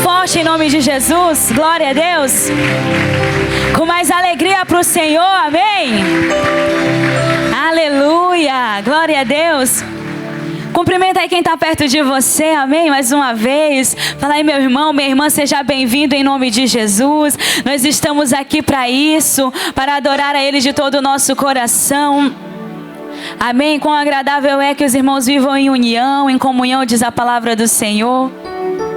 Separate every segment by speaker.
Speaker 1: forte em nome de Jesus. Glória a Deus. Com mais alegria para o Senhor, amém? Aleluia, glória a Deus. Cumprimenta aí quem está perto de você, amém? Mais uma vez. Fala aí, meu irmão, minha irmã, seja bem-vindo em nome de Jesus. Nós estamos aqui para isso, para adorar a Ele de todo o nosso coração. Amém? Quão agradável é que os irmãos vivam em união, em comunhão, diz a palavra do Senhor.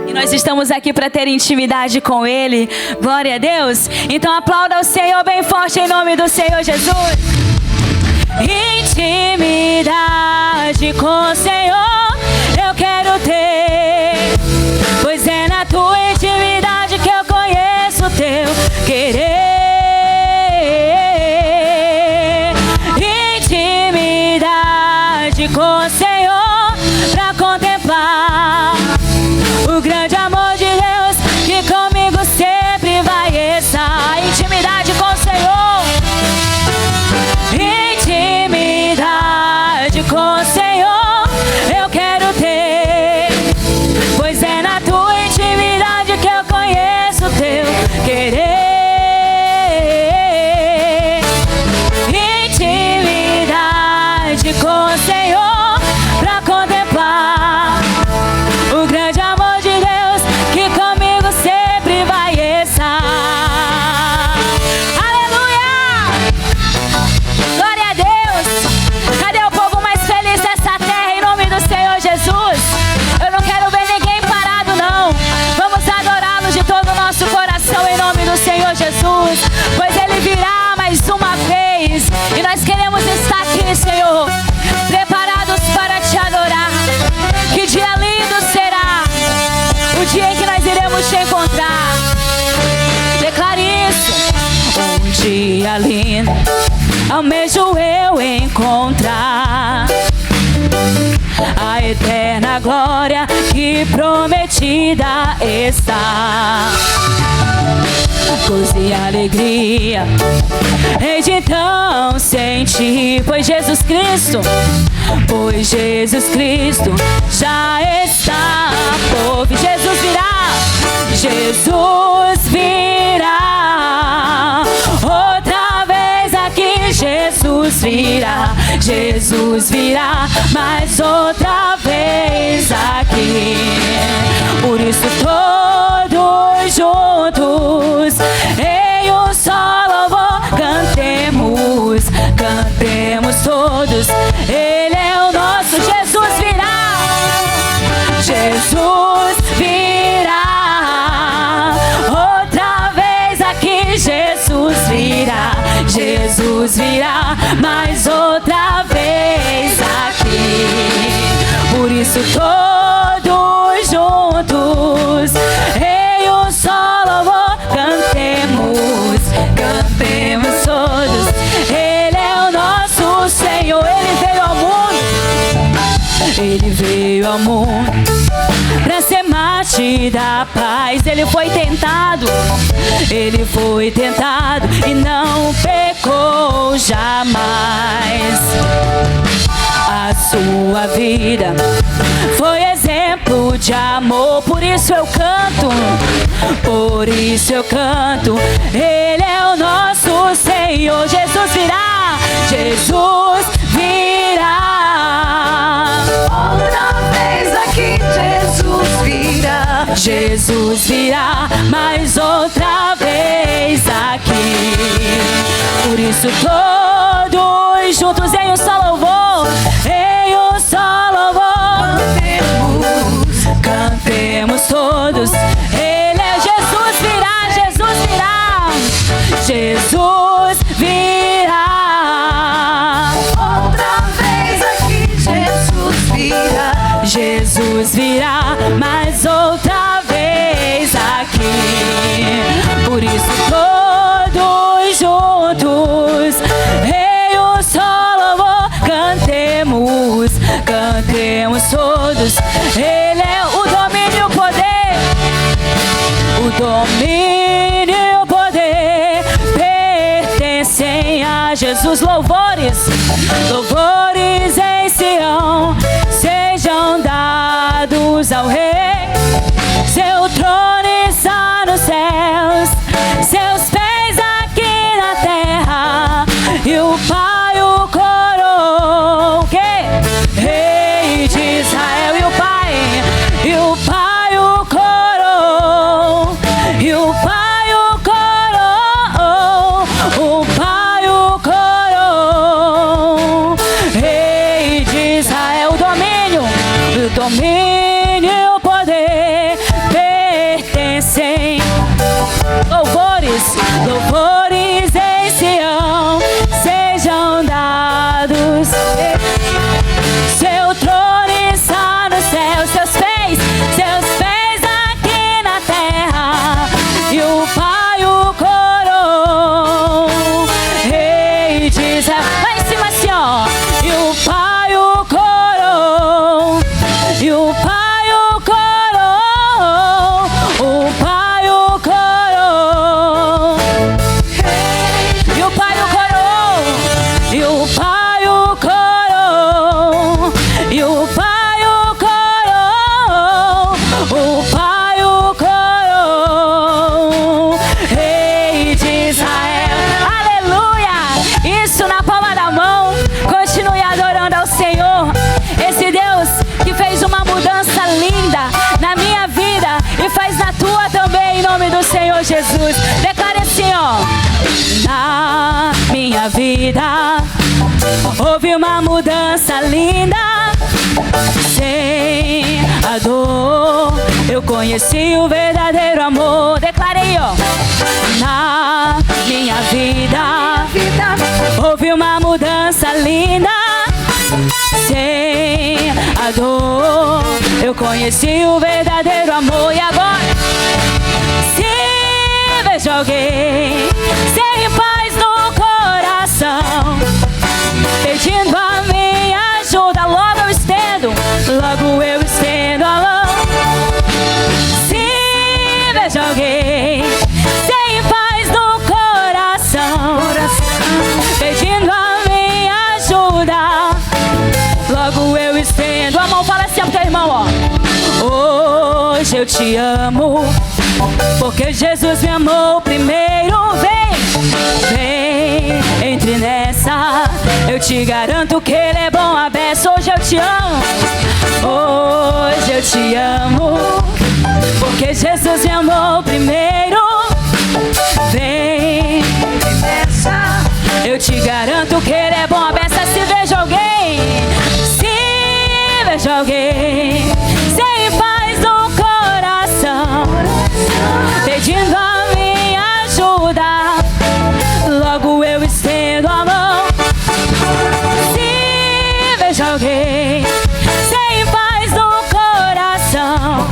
Speaker 1: E nós estamos aqui para ter intimidade com Ele. Glória a Deus. Então aplauda o Senhor bem forte em nome do Senhor Jesus. Intimidade com o Senhor eu quero ter, pois é na tua intimidade que eu conheço o teu querer. Intimidade com o Senhor pra contemplar o grande amor de Deus que comigo sempre vai estar. Intimidade com o Senhor. Intimidade com o Senhor eu quero ter, pois é na tua intimidade que eu conheço o teu querer. Intimidade com o Senhor pra contemplar o grande amor de Deus que comigo sempre vai estar. Aleluia! Glória a Deus! Cadê o povo mais feliz dessa terra em nome do Senhor Jesus? Eu não quero ver ninguém parado, não. Vamos adorá-lo de todo o nosso coração em nome do Senhor Jesus, pois Ele virá mais uma vez e nós queremos estar aqui, Senhor, preparados para te adorar. Que dia lindo será o dia em que nós iremos te encontrar. Declare isso. Um dia lindo almejo eu encontrar a eterna glória que prometida está. Gozo e alegria hei de então sentir, pois Jesus Cristo já está por vir. Jesus virá, Jesus virá outra vez aqui. Jesus virá mais outra vez aqui. Por isso todos juntos em um só louvor cantemos, cantemos todos. Ele é o nosso Jesus virá, Jesus virá outra vez aqui. Jesus virá mais outra vez aqui. Por isso todos juntos em um só louvor cantemos, cantemos todos. Ele é o nosso Senhor. Ele veio ao mundo pra ser mártir da paz. Ele foi tentado e não pecou jamais. A sua vida foi exemplo de amor. Por isso eu canto, Ele é o nosso Senhor. Jesus virá, Jesus virá outra vez aqui. Jesus virá mais outra vez aqui. Por isso todos juntos em um só louvor, cantemos todos. Ele é Jesus virá, Jesus virá outra vez aqui. Jesus virá mais outra vez aqui. Por isso todos juntos em um só louvor cantemos, cantemos todos. Ele é o domínio e o poder, o domínio e o poder pertencem a Jesus. Louvores, louvores em Sião sejam dados ao Rei. Seu trono e vida houve uma mudança linda. Sem a dor eu conheci o verdadeiro amor. Declarei, ó. Na minha vida houve uma mudança linda. Sem a dor eu conheci o verdadeiro amor. E agora, se vejo alguém sem paz no coração, pedindo a minha ajuda, logo eu estendo a mão. Se vejo alguém sem paz no coração, pedindo a minha ajuda, logo eu estendo a mão. Fala assim pro teu irmão, ó. Hoje eu te amo, porque Jesus me amou primeiro. Vem, entre nessa. Eu te garanto que Ele é bom a beça. Hoje eu te amo, hoje eu te amo, porque Jesus me amou primeiro. Vem, entre nessa. Eu te garanto que Ele é bom a beça. Se vejo alguém sem paz no coração, pedindo a minha ajuda, logo eu estendo a mão. Se vejo alguém sem paz no coração,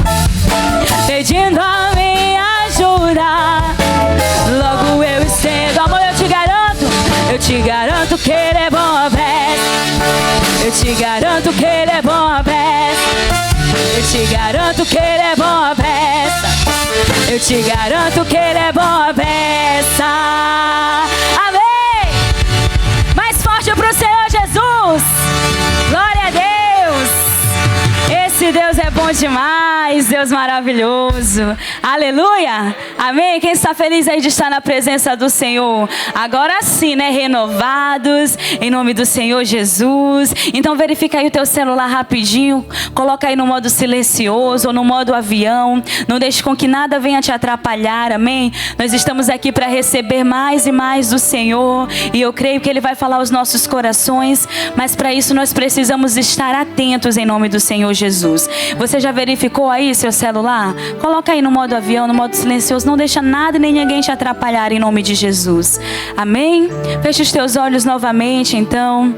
Speaker 1: pedindo a minha ajuda, logo eu estendo a mão. Eu te garanto que Ele é bom a beça. Eu te garanto que Ele é bom a beça. Eu te garanto que Ele é bom a beça. Eu te garanto que Ele é bom a beça. Amém! Mais forte pro Senhor Jesus. Glória a Deus. Esse Deus é bom demais. Deus maravilhoso. Aleluia. Amém? Quem está feliz aí de estar na presença do Senhor? Agora sim, né? Renovados em nome do Senhor Jesus. Então verifica aí o teu celular rapidinho. Coloca aí no modo silencioso ou no modo avião. Não deixe com que nada venha te atrapalhar. Amém? Nós estamos aqui para receber mais e mais do Senhor. E eu creio que Ele vai falar aos nossos corações. Mas para isso nós precisamos estar atentos em nome do Senhor Jesus. Você já verificou aí seu celular? Coloca aí no modo avião, no modo silencioso. Não deixa nada nem ninguém te atrapalhar em nome de Jesus. Amém? Feche os teus olhos novamente, então.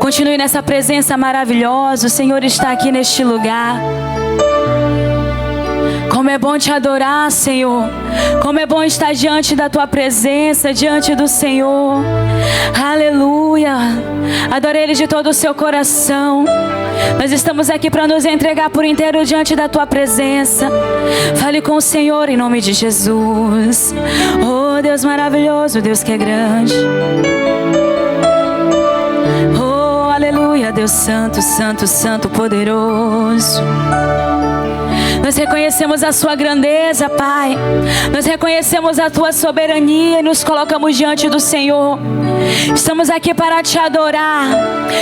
Speaker 1: Continue nessa presença maravilhosa. O Senhor está aqui neste lugar. Como é bom te adorar, Senhor. Como é bom estar diante da Tua presença, diante do Senhor. Aleluia. Adore Ele de todo o seu coração. Nós estamos aqui para nos entregar por inteiro diante da Tua presença. Fale com o Senhor em nome de Jesus. Oh, Deus maravilhoso, Deus que é grande. Oh, aleluia, Deus santo, santo, santo, poderoso. Nós reconhecemos a Sua grandeza, Pai. Nós reconhecemos a Tua soberania e nos colocamos diante do Senhor. Estamos aqui para Te adorar.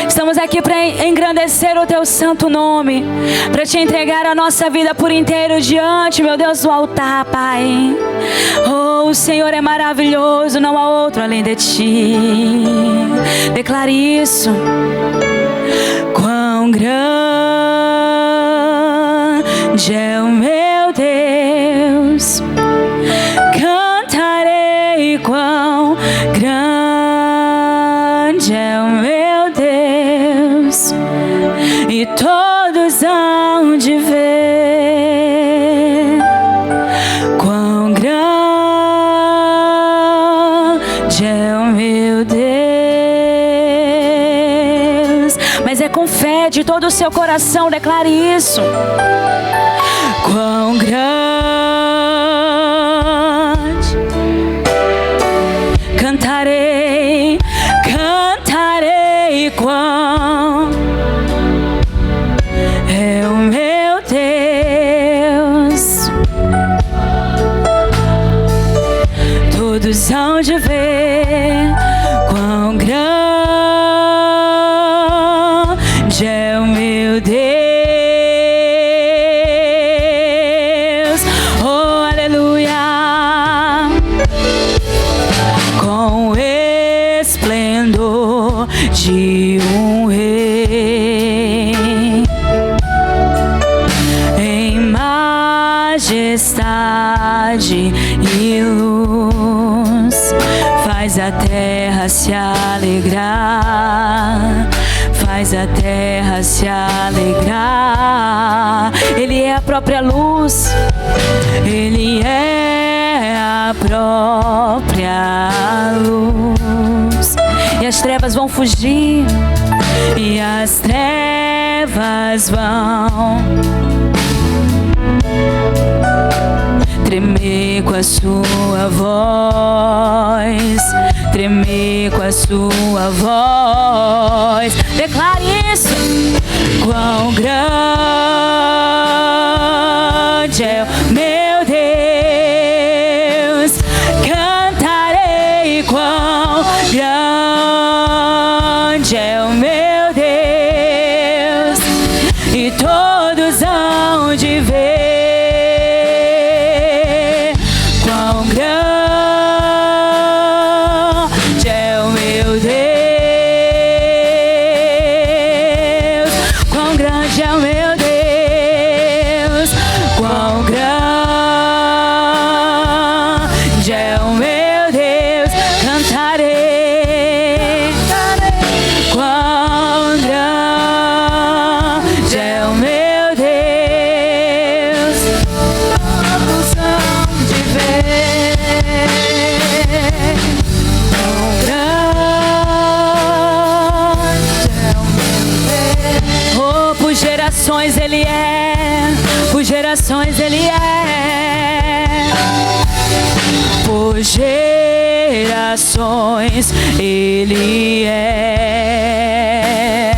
Speaker 1: Estamos aqui para engrandecer o Teu santo nome. Para Te entregar a nossa vida por inteiro diante, meu Deus, do altar, Pai. Oh, o Senhor é maravilhoso, não há outro além de Ti. Declare isso. Quão grande é o meu Deus, cantarei quão grande é o meu Deus, e todos hão de ver quão grande é o meu Deus. Mas é com fé de todo o seu coração, declare isso. Quão grande, cantarei, cantarei quão é o meu Deus. Todos hão de ver quão grande é o meu Deus. Esplendor tempestade e luz, faz a terra se alegrar, faz a terra se alegrar. Ele é a própria luz, Ele é a própria luz. E as trevas vão fugir, e as trevas vão tremer com a sua voz, tremer com a sua voz. Declare isso. Quão grande é o meu Deus, cantarei. Quão grande é o meu Deus, e todos hão de ver. Ele é, por gerações Ele é, por gerações Ele é.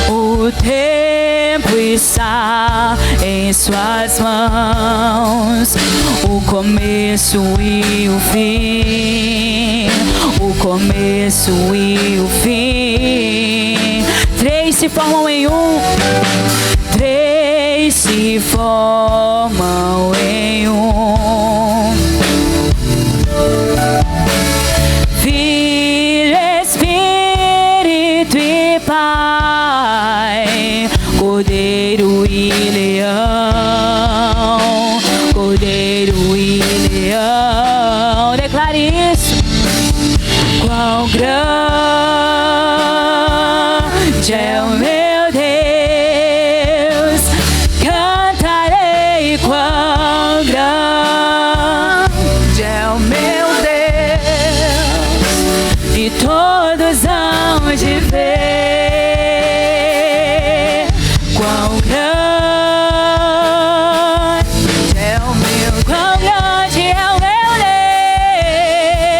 Speaker 1: O tempo está em suas mãos, o começo e o fim, o começo e o fim. Três se formam em um, três se formam em um. Filho, Espírito e Pai, Cordeiro e Leão, Cordeiro e Leão. Declare isso. Quão grande é o meu Deus, cantarei. Quão grande é o meu Deus, e todos hão de ver. Quão grande é o meu, quão grande é o meu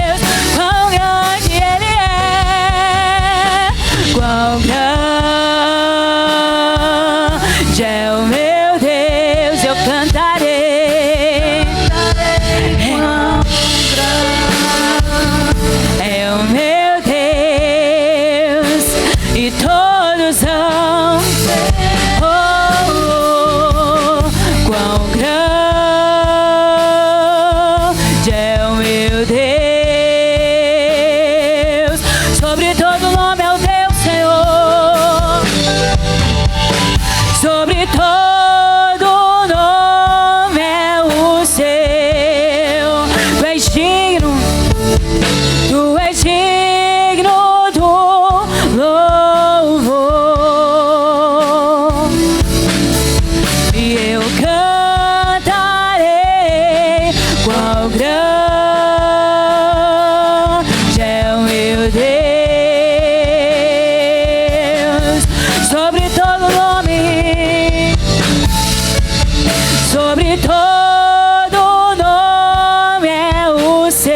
Speaker 1: Deus, quão grande Ele é. Quão grande é o meu Deus, eu cantarei. Quão grande é o meu Deus, e todos hão. Oh, quão grande é o meu Deus, sobre todo nome é o Deus Senhor, sobre todo nome é o seu. Tu és digno, tu és digno do louvor, e eu cantarei. Quão grande é o meu Deus, sobre todo nome, sobre todo nome é o seu.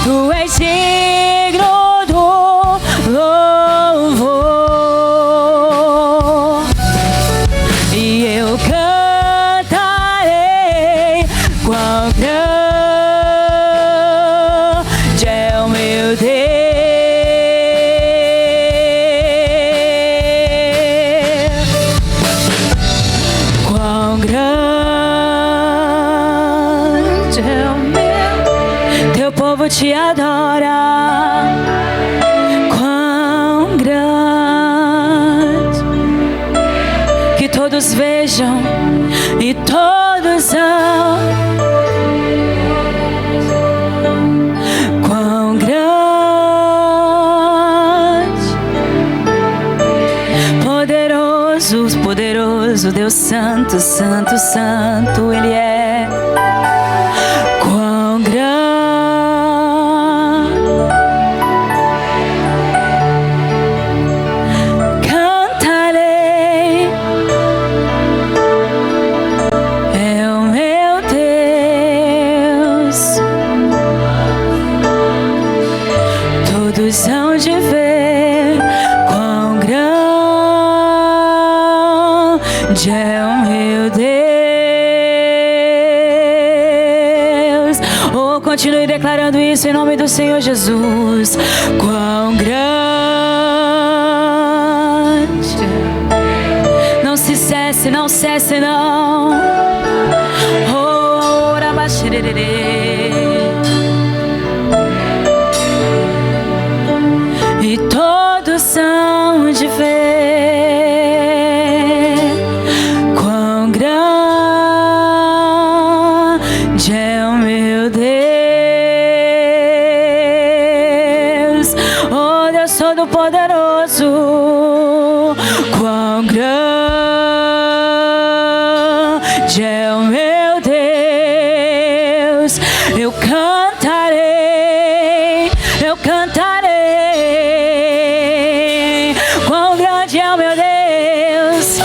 Speaker 1: Tu és digno do louvor, e eu cantarei. Quão grande é o meu Deus. Quão grande é o meu, teu povo te adora. Quão grande todos vejam e todos amam. Quão grande, poderoso, poderoso, Deus Santo, Santo, Santo, Ele é. Quão grande, cantarei, é o meu Deus. Todos hão de ver quão grande é o meu Deus. Oh, continue declarando isso em nome do Senhor Jesus. Quão grande. Não se cesse, não cesse, não. Oh, ora e todos são de ver quão grande é o meu Deus. Oh, Deus Todo-Poderoso, quão grande é o meu Deus. Eu cantarei, eu cantarei. Quão grande é o meu Deus.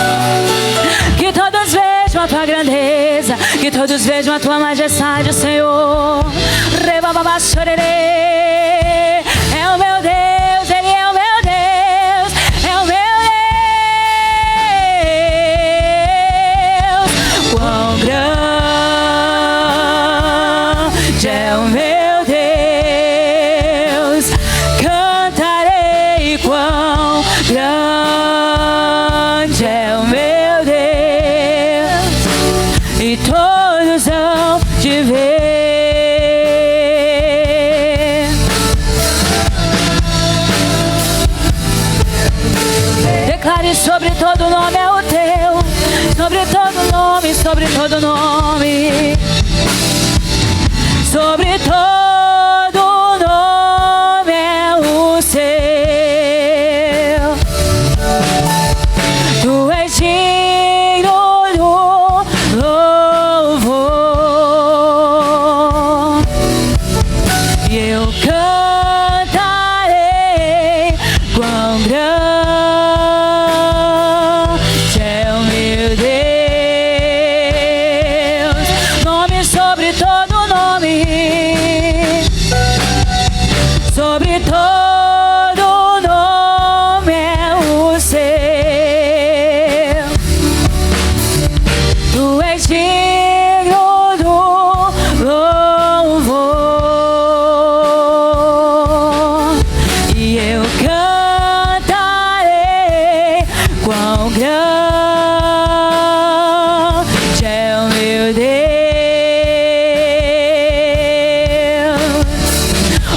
Speaker 1: Que todos vejam a tua grandeza, que todos vejam a tua majestade, Senhor. É o meu Deus, Ele é o meu Deus, é o meu Deus. Quão grande é o meu Deus. Cantarei quão grande é o meu Deus. E todos hão de ver. Declare: sobre todo nome é o teu, sobre todo nome, sobre todo nome, sobre todo nome é o seu. Tu és digno do louvor, e eu cantarei quão grande é o meu Deus. Nome sobre todo nome, sobre todo nome é o seu. Tu és digno do louvor, e eu cantarei quão grande é o meu Deus.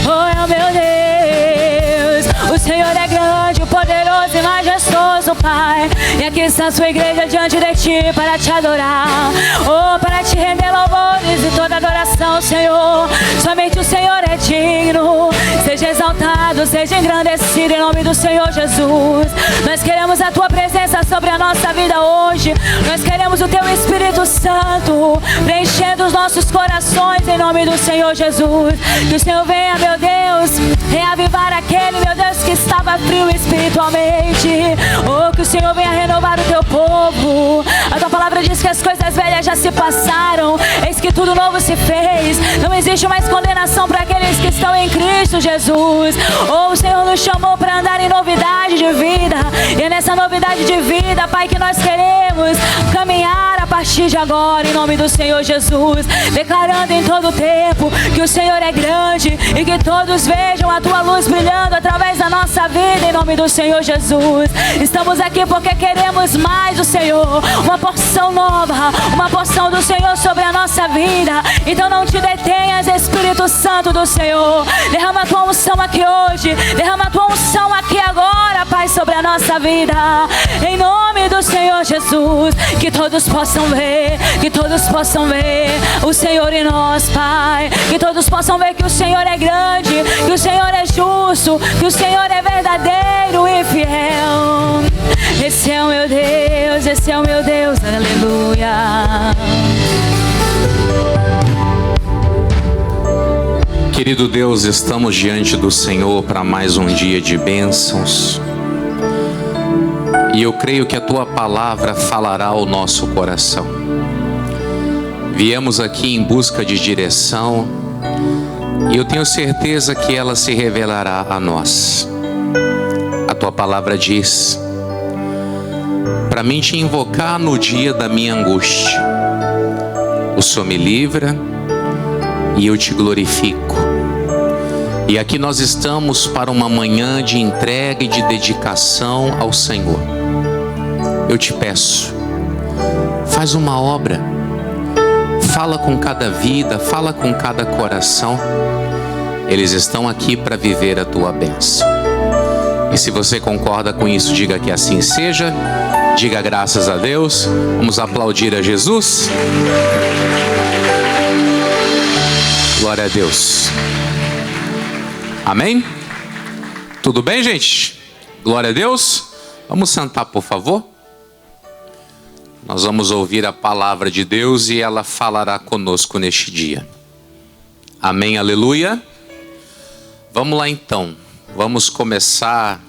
Speaker 1: Oh, é o meu Deus. O Senhor é grande, poderoso e majestoso, Pai. E aqui está a sua igreja diante de ti para te adorar. Oh, para te render louvores e toda adoração, Senhor. Somente o Senhor é digno. Seja exaltado, seja engrandecido em nome do Senhor Jesus. Nós queremos a tua presença sobre a nossa vida hoje. Nós queremos o teu Espírito Santo preenchendo os nossos corações em nome do Senhor Jesus. Que o Senhor venha, meu Deus, reavivar aquele, meu Deus, que estava frio espiritualmente. Oh, que o Senhor venha renovar o teu povo. A tua palavra diz que as coisas velhas já se passaram, eis que tudo novo se fez. Não existe mais condenação para aqueles que estão em Cristo Jesus. Oh, o Senhor nos chamou para andar em novidade de vida, e é nessa novidade de vida, Pai, que nós queremos caminhar a partir de agora, em nome do Senhor Jesus, declarando em todo o tempo que o Senhor é grande e que todos vejam a tua luz brilhando através da nossa vida, em nome do Senhor Jesus. Estamos aqui porque queremos mais do Senhor, uma porção nova, uma porção do Senhor sobre a nossa vida. Então não te detenhas, Espírito Santo do Senhor. Derrama a tua unção aqui hoje, derrama a tua unção aqui agora, Pai, sobre a nossa vida. Em nome do Senhor Jesus, que todos possam ver, que todos possam ver o Senhor em nós, Pai. Que todos possam ver que o Senhor é grande, que o Senhor é justo, que o Senhor é verdadeiro e fiel. Esse é o meu Deus, esse é o meu Deus, aleluia.
Speaker 2: Querido Deus, estamos diante do Senhor para mais um dia de bênçãos. E eu creio que a Tua palavra falará ao nosso coração. Viemos aqui em busca de direção e eu tenho certeza que ela se revelará a nós. A Tua palavra diz: para mim te invocar no dia da minha angústia, o Senhor me livra e eu te glorifico. E aqui nós estamos para uma manhã de entrega e de dedicação ao Senhor. Eu te peço, faz uma obra, fala com cada vida, fala com cada coração. Eles estão aqui para viver a tua bênção. E se você concorda com isso, diga que assim seja. Diga graças a Deus. Vamos aplaudir a Jesus. Glória a Deus. Amém? Tudo bem, gente? Glória a Deus. Vamos sentar, por favor. Nós vamos ouvir a palavra de Deus e ela falará conosco neste dia. Amém, aleluia. Vamos lá então. Vamos começar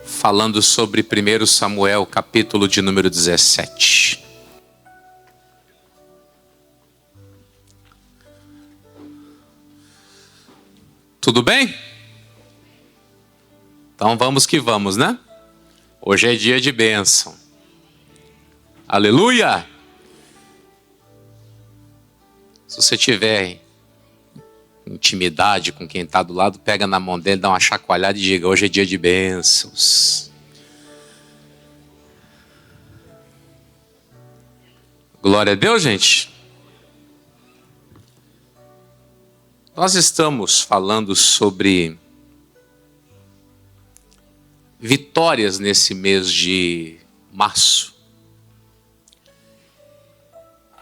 Speaker 2: falando sobre 1 Samuel, capítulo de número 17. Tudo bem? Então vamos que vamos, né? Hoje é dia de bênção. Aleluia! Se você tiver intimidade com quem está do lado, pega na mão dele, dá uma chacoalhada e diga: hoje é dia de bênçãos. Glória a Deus, gente. Nós estamos falando sobre vitórias nesse mês de março.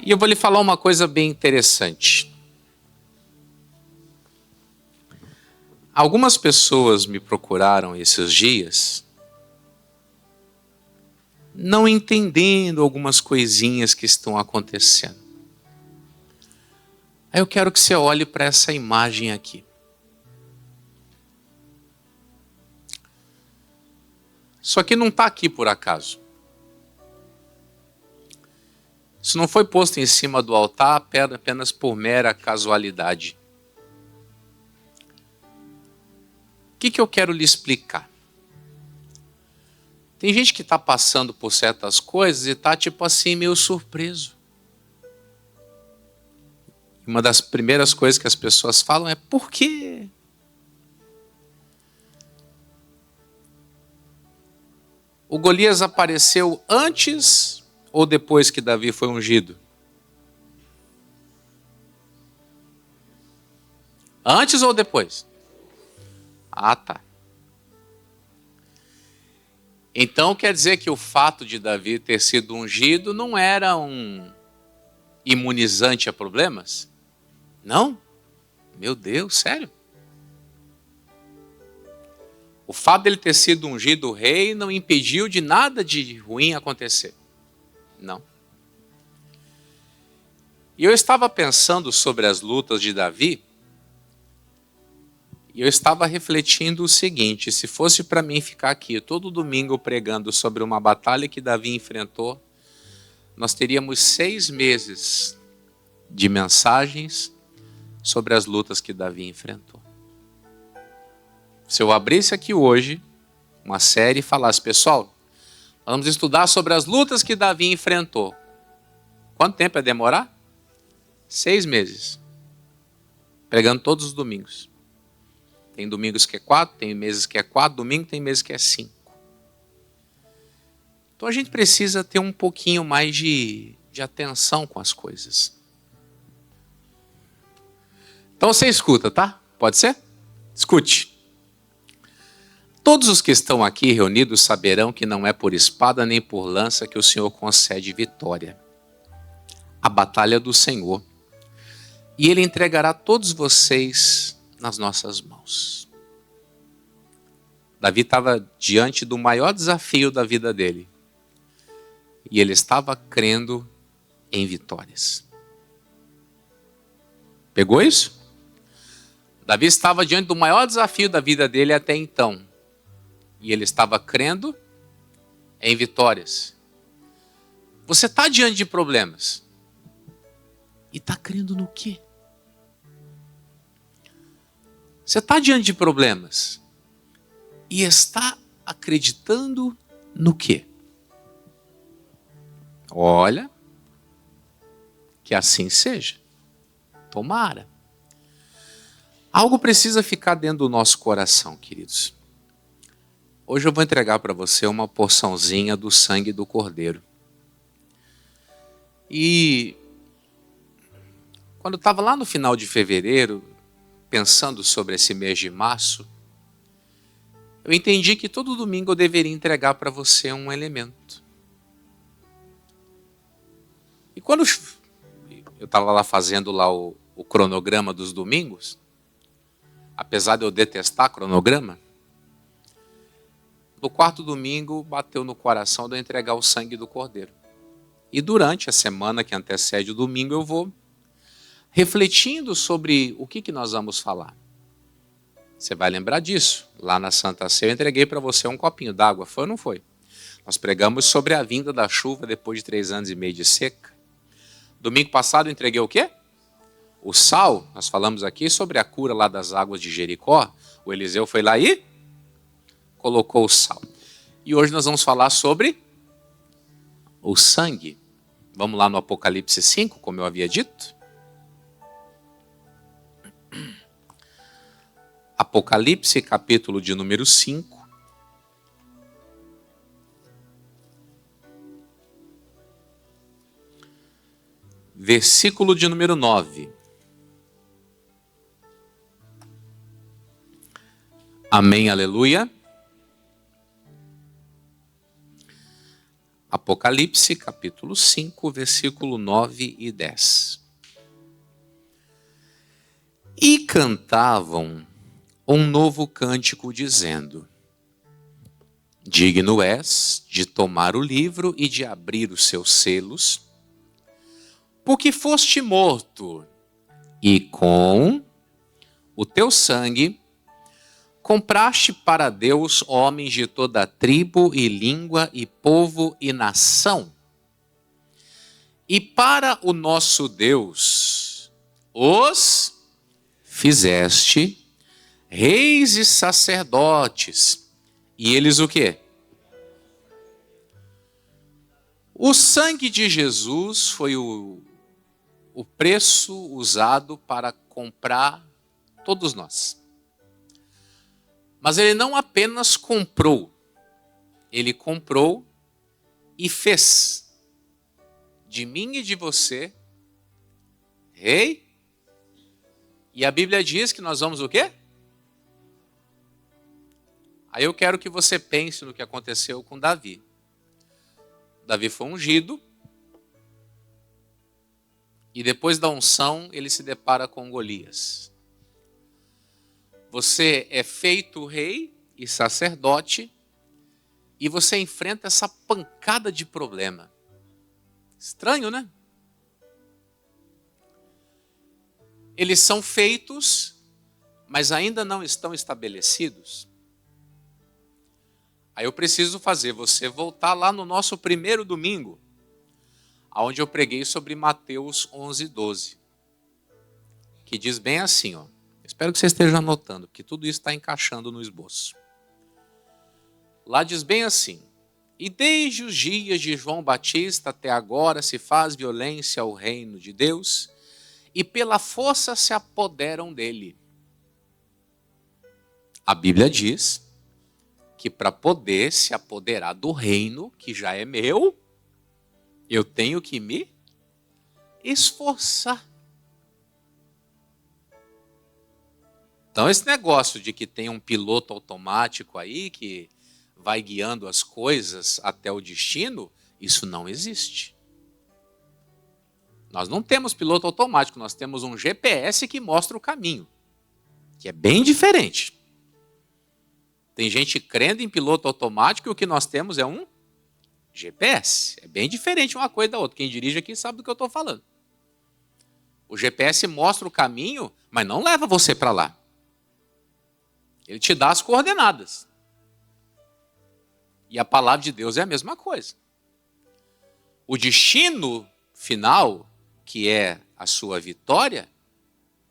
Speaker 2: E eu vou lhe falar uma coisa bem interessante. Algumas pessoas me procuraram esses dias, não entendendo algumas coisinhas que estão acontecendo. Aí eu quero que você olhe para essa imagem aqui. Isso aqui não está aqui por acaso. Isso não foi posto em cima do altar apenas por mera casualidade. O que eu quero lhe explicar? Tem gente que está passando por certas coisas e está tipo assim meio surpreso. Uma das primeiras coisas que as pessoas falam é: por quê? O Golias apareceu antes ou depois que Davi foi ungido? Antes ou depois? Ah, tá. Então quer dizer que o fato de Davi ter sido ungido não era um imunizante a problemas? Não? Meu Deus, sério? O fato dele ter sido ungido rei não impediu de nada de ruim acontecer? Não. E eu estava pensando sobre as lutas de Davi, e eu estava refletindo o seguinte: se fosse para mim ficar aqui todo domingo pregando sobre uma batalha que Davi enfrentou, nós teríamos 6 meses de mensagens sobre as lutas que Davi enfrentou. Se eu abrisse aqui hoje uma série e falasse: pessoal, vamos estudar sobre as lutas que Davi enfrentou, quanto tempo ia demorar? 6 meses. Pregando todos os domingos. Tem domingos que é 4, tem meses que é 4, domingo tem meses que é 5. Então a gente precisa ter um pouquinho mais de atenção com as coisas. Então você escuta, tá? Pode ser? Escute. Todos os que estão aqui reunidos saberão que não é por espada nem por lança que o Senhor concede vitória. A batalha é do Senhor. E Ele entregará todos vocês nas nossas mãos. Davi estava diante do maior desafio da vida dele. E ele estava crendo em vitórias. Pegou isso? Davi estava diante do maior desafio da vida dele até então. E ele estava crendo em vitórias. Você está diante de problemas. E está crendo no quê? Você está diante de problemas. E está acreditando no quê? Olha, que assim seja. Tomara. Algo precisa ficar dentro do nosso coração, queridos. Hoje eu vou entregar para você uma porçãozinha do sangue do Cordeiro. E quando eu estava lá no final de fevereiro, pensando sobre esse mês de março, eu entendi que todo domingo eu deveria entregar para você um elemento. E quando eu estava lá fazendo lá o cronograma dos domingos, apesar de eu detestar cronograma, no quarto domingo bateu no coração de eu entregar o sangue do Cordeiro. E durante a semana que antecede o domingo eu vou refletindo sobre o que nós vamos falar. Você vai lembrar disso. Lá na Santa Ceia eu entreguei para você um copinho d'água, foi ou não foi? Nós pregamos sobre a vinda da chuva depois de 3 anos e meio de seca. Domingo passado eu entreguei o quê? O sal. Nós falamos aqui sobre a cura lá das águas de Jericó. O Eliseu foi lá e colocou o sal. E hoje nós vamos falar sobre o sangue. Vamos lá no Apocalipse 5, como eu havia dito. Apocalipse, capítulo de número 5. Versículo de número 9. Amém, aleluia. Apocalipse, capítulo 5, versículo 9 e 10. E cantavam um novo cântico dizendo: digno és de tomar o livro e de abrir os seus selos, porque foste morto, e com o teu sangue compraste para Deus homens de toda tribo e língua e povo e nação. E para o nosso Deus os fizeste reis e sacerdotes. E eles o quê? O sangue de Jesus foi o preço usado para comprar todos nós. Mas ele não apenas comprou, ele comprou e fez de mim e de você rei. E a Bíblia diz que nós vamos o quê? Aí eu quero que você pense no que aconteceu com Davi. Davi foi ungido. E depois da unção, ele se depara com Golias. Você é feito rei e sacerdote. E você enfrenta essa pancada de problema. Estranho, né? Eles são feitos, mas ainda não estão estabelecidos. Aí eu preciso fazer você voltar lá no nosso primeiro domingo, onde eu preguei sobre Mateus 11:12, que diz bem assim, ó. Espero que você esteja anotando, porque tudo isso está encaixando no esboço. Lá diz bem assim: e desde os dias de João Batista até agora se faz violência ao reino de Deus, e pela força se apoderam dele. A Bíblia diz que para poder se apoderar do reino, que já é meu, eu tenho que me esforçar. Então esse negócio de que tem um piloto automático aí que vai guiando as coisas até o destino, isso não existe. Nós não temos piloto automático, nós temos um GPS que mostra o caminho, que é bem diferente. Tem gente crendo em piloto automático e o que nós temos é um GPS. É bem diferente uma coisa da outra. Quem dirige aqui sabe do que eu estou falando. O GPS mostra o caminho, mas não leva você para lá. Ele te dá as coordenadas. E a palavra de Deus é a mesma coisa. O destino final, que é a sua vitória,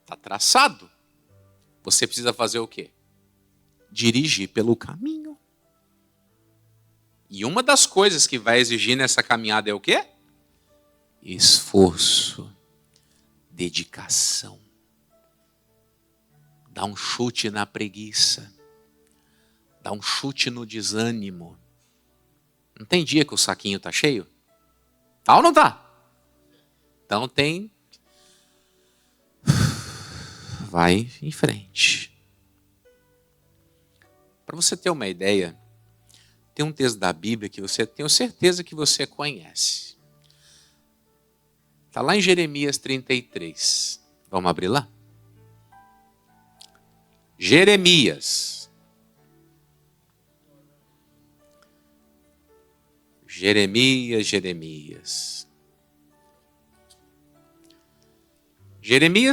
Speaker 2: está traçado. Você precisa fazer o quê? Dirigir pelo caminho. E uma das coisas que vai exigir nessa caminhada é o quê? Esforço, dedicação. Dá um chute na preguiça. Dá um chute no desânimo. Não tem dia que o saquinho está cheio? Tá ou não tá? Então tem... Vai em frente. Para você ter uma ideia, tem um texto da Bíblia que você tenho certeza que você conhece. Está lá em Jeremias 33. Vamos abrir lá? Jeremias. Jeremias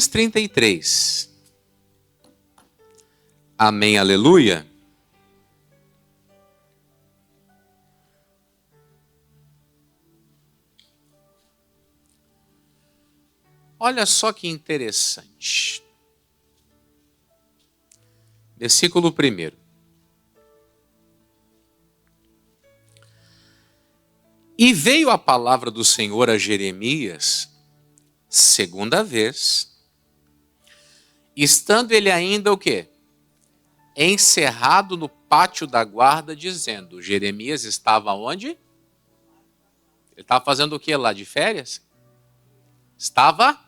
Speaker 2: 33. Amém, aleluia. Olha só que interessante. Versículo 1. E veio a palavra do Senhor a Jeremias, segunda vez, estando ele ainda o quê? Encerrado no pátio da guarda, dizendo, Jeremias estava onde? Ele estava fazendo o quê lá, de férias? Estava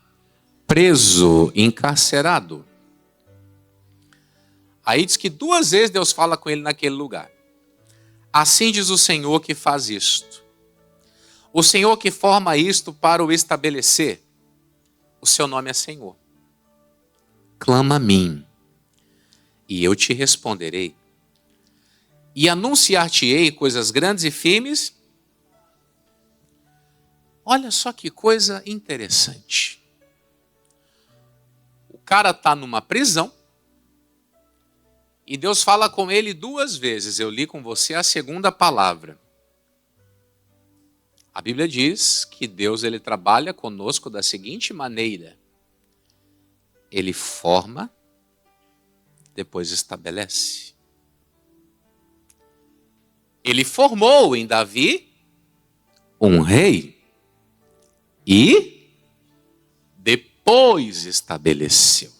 Speaker 2: preso, encarcerado. Aí diz que 2 vezes Deus fala com ele naquele lugar. Assim diz o Senhor que faz isto. O Senhor que forma isto para o estabelecer. O seu nome é Senhor. Clama a mim, e eu te responderei. E anunciar-te-ei coisas grandes e firmes. Olha só que coisa interessante. O cara está numa prisão. E Deus fala com ele 2 vezes. Eu li com você a segunda palavra. A Bíblia diz que Deus ele trabalha conosco da seguinte maneira. Ele forma, depois estabelece. Ele formou em Davi um rei e depois estabeleceu.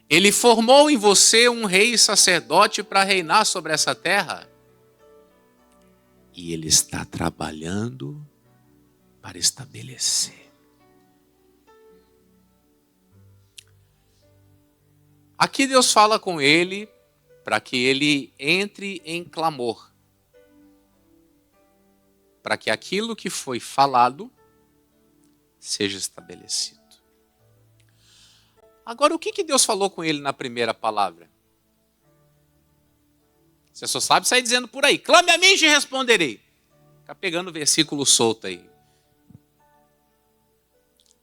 Speaker 2: Ele formou em você um rei e sacerdote para reinar sobre essa terra. E ele está trabalhando para estabelecer. Aqui Deus fala com ele para que ele entre em clamor. Para que aquilo que foi falado seja estabelecido. Agora, o que Deus falou com ele na primeira palavra? Você só sabe sair dizendo por aí, clame a mim e te responderei. Fica pegando o versículo solto aí.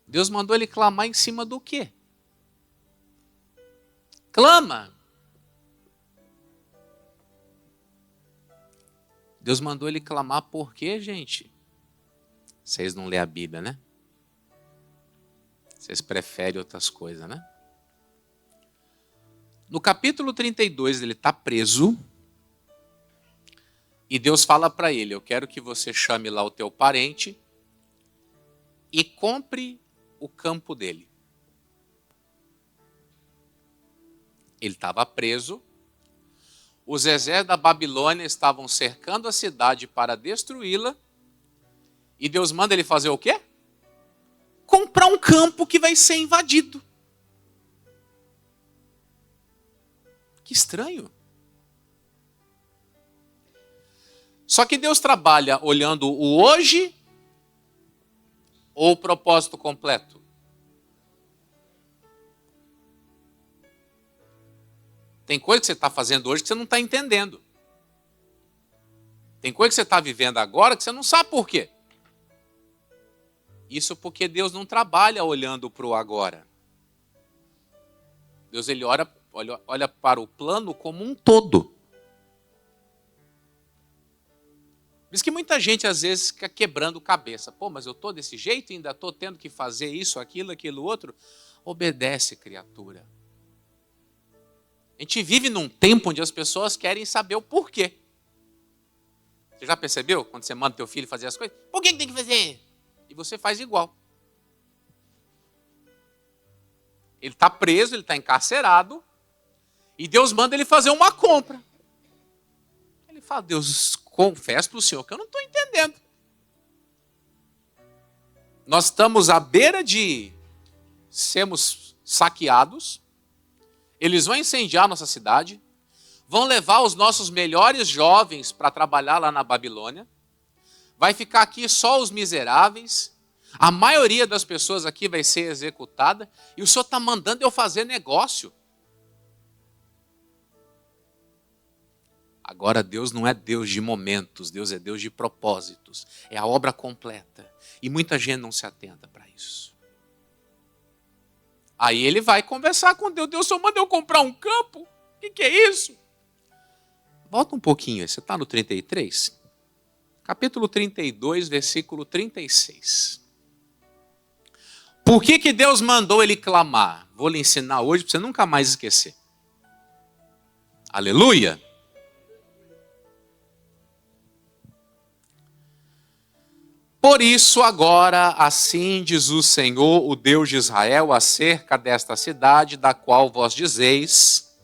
Speaker 2: Deus mandou ele clamar em cima do quê? Clama. Deus mandou ele clamar por quê, gente? Vocês não lêem a Bíblia, né? Vocês preferem outras coisas, né? No capítulo 32, ele está preso. E Deus fala para ele, eu quero que você chame lá o teu parente e compre o campo dele. Ele estava preso. Os exércitos da Babilônia estavam cercando a cidade para destruí-la. E Deus manda ele fazer o quê? Comprar um campo que vai ser invadido. Que estranho. Só que Deus trabalha olhando o hoje ou o propósito completo? Tem coisa que você está fazendo hoje que você não está entendendo. Tem coisa que você está vivendo agora que você não sabe por quê. Isso porque Deus não trabalha olhando para o agora. Deus ele olha para o plano como um todo. Por isso que muita gente às vezes fica quebrando cabeça. Pô, mas eu estou desse jeito e ainda estou tendo que fazer isso, aquilo outro. Obedece, criatura. A gente vive num tempo onde as pessoas querem saber o porquê. Você já percebeu? Quando você manda teu filho fazer as coisas, por que tem que fazer? E você faz igual. Ele está preso, ele está encarcerado, e Deus manda ele fazer uma compra. Ele fala, Deus, confesso para o Senhor que eu não estou entendendo. Nós estamos à beira de sermos saqueados, eles vão incendiar nossa cidade, vão levar os nossos melhores jovens para trabalhar lá na Babilônia, vai ficar aqui só os miseráveis, a maioria das pessoas aqui vai ser executada, e o Senhor está mandando eu fazer negócio. Agora Deus não é Deus de momentos, Deus é Deus de propósitos, é a obra completa, e muita gente não se atenta para isso. Aí ele vai conversar com Deus, Deus só manda eu comprar um campo, o que é isso? Volta um pouquinho, você está no 33? Capítulo 32, versículo 36. Por que Deus mandou ele clamar? Vou lhe ensinar hoje para você nunca mais esquecer. Aleluia! Por isso agora, assim diz o Senhor, o Deus de Israel, acerca desta cidade, da qual vós dizeis,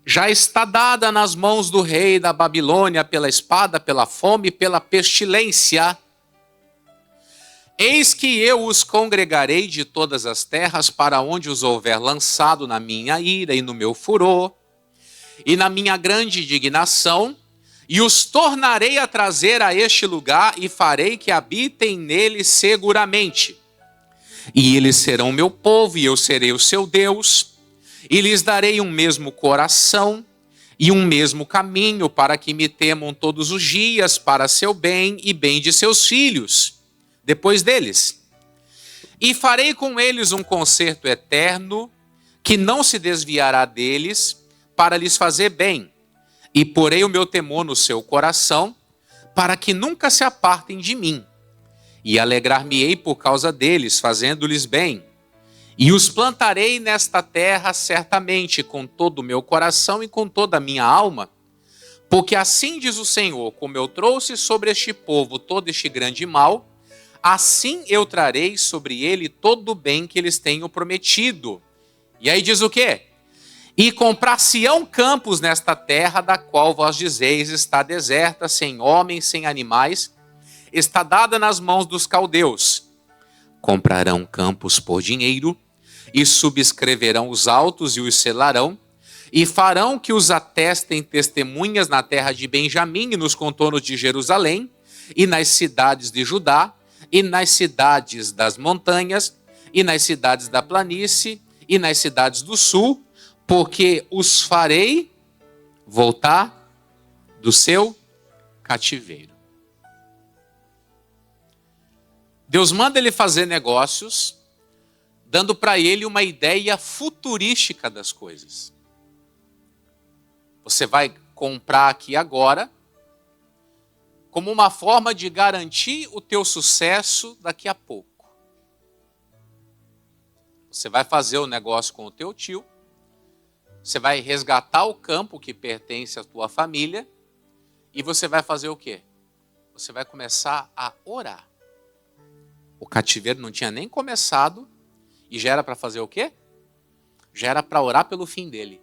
Speaker 2: já está dada nas mãos do rei da Babilônia pela espada, pela fome, pela pestilência. Eis que eu os congregarei de todas as terras para onde os houver lançado na minha ira e no meu furor, e na minha grande indignação, e os tornarei a trazer a este lugar e farei que habitem nele seguramente. E eles serão meu povo e eu serei o seu Deus, e lhes darei um mesmo coração e um mesmo caminho para que me temam todos os dias para seu bem e bem de seus filhos, depois deles. E farei com eles um concerto eterno que não se desviará deles para lhes fazer bem. E porei o meu temor no seu coração, para que nunca se apartem de mim. E alegrar-me-ei por causa deles, fazendo-lhes bem. E os plantarei nesta terra certamente, com todo o meu coração e com toda a minha alma. Porque assim diz o Senhor, como eu trouxe sobre este povo todo este grande mal, assim eu trarei sobre ele todo o bem que eles tenham prometido. E aí diz o quê? E comprar-se-ão campos nesta terra, da qual vós dizeis está deserta, sem homens, sem animais, está dada nas mãos dos caldeus. Comprarão campos por dinheiro, e subscreverão os autos e os selarão, e farão que os atestem testemunhas na terra de Benjamim e nos contornos de Jerusalém, e nas cidades de Judá, e nas cidades das montanhas, e nas cidades da planície, e nas cidades do sul, porque os farei voltar do seu cativeiro. Deus manda ele fazer negócios, dando para ele uma ideia futurística das coisas. Você vai comprar aqui agora, como uma forma de garantir o teu sucesso daqui a pouco. Você vai fazer o negócio com o teu tio, você vai resgatar o campo que pertence à tua família e você vai fazer o quê? Você vai começar a orar. O cativeiro não tinha nem começado e já era para fazer o quê? Já era para orar pelo fim dele.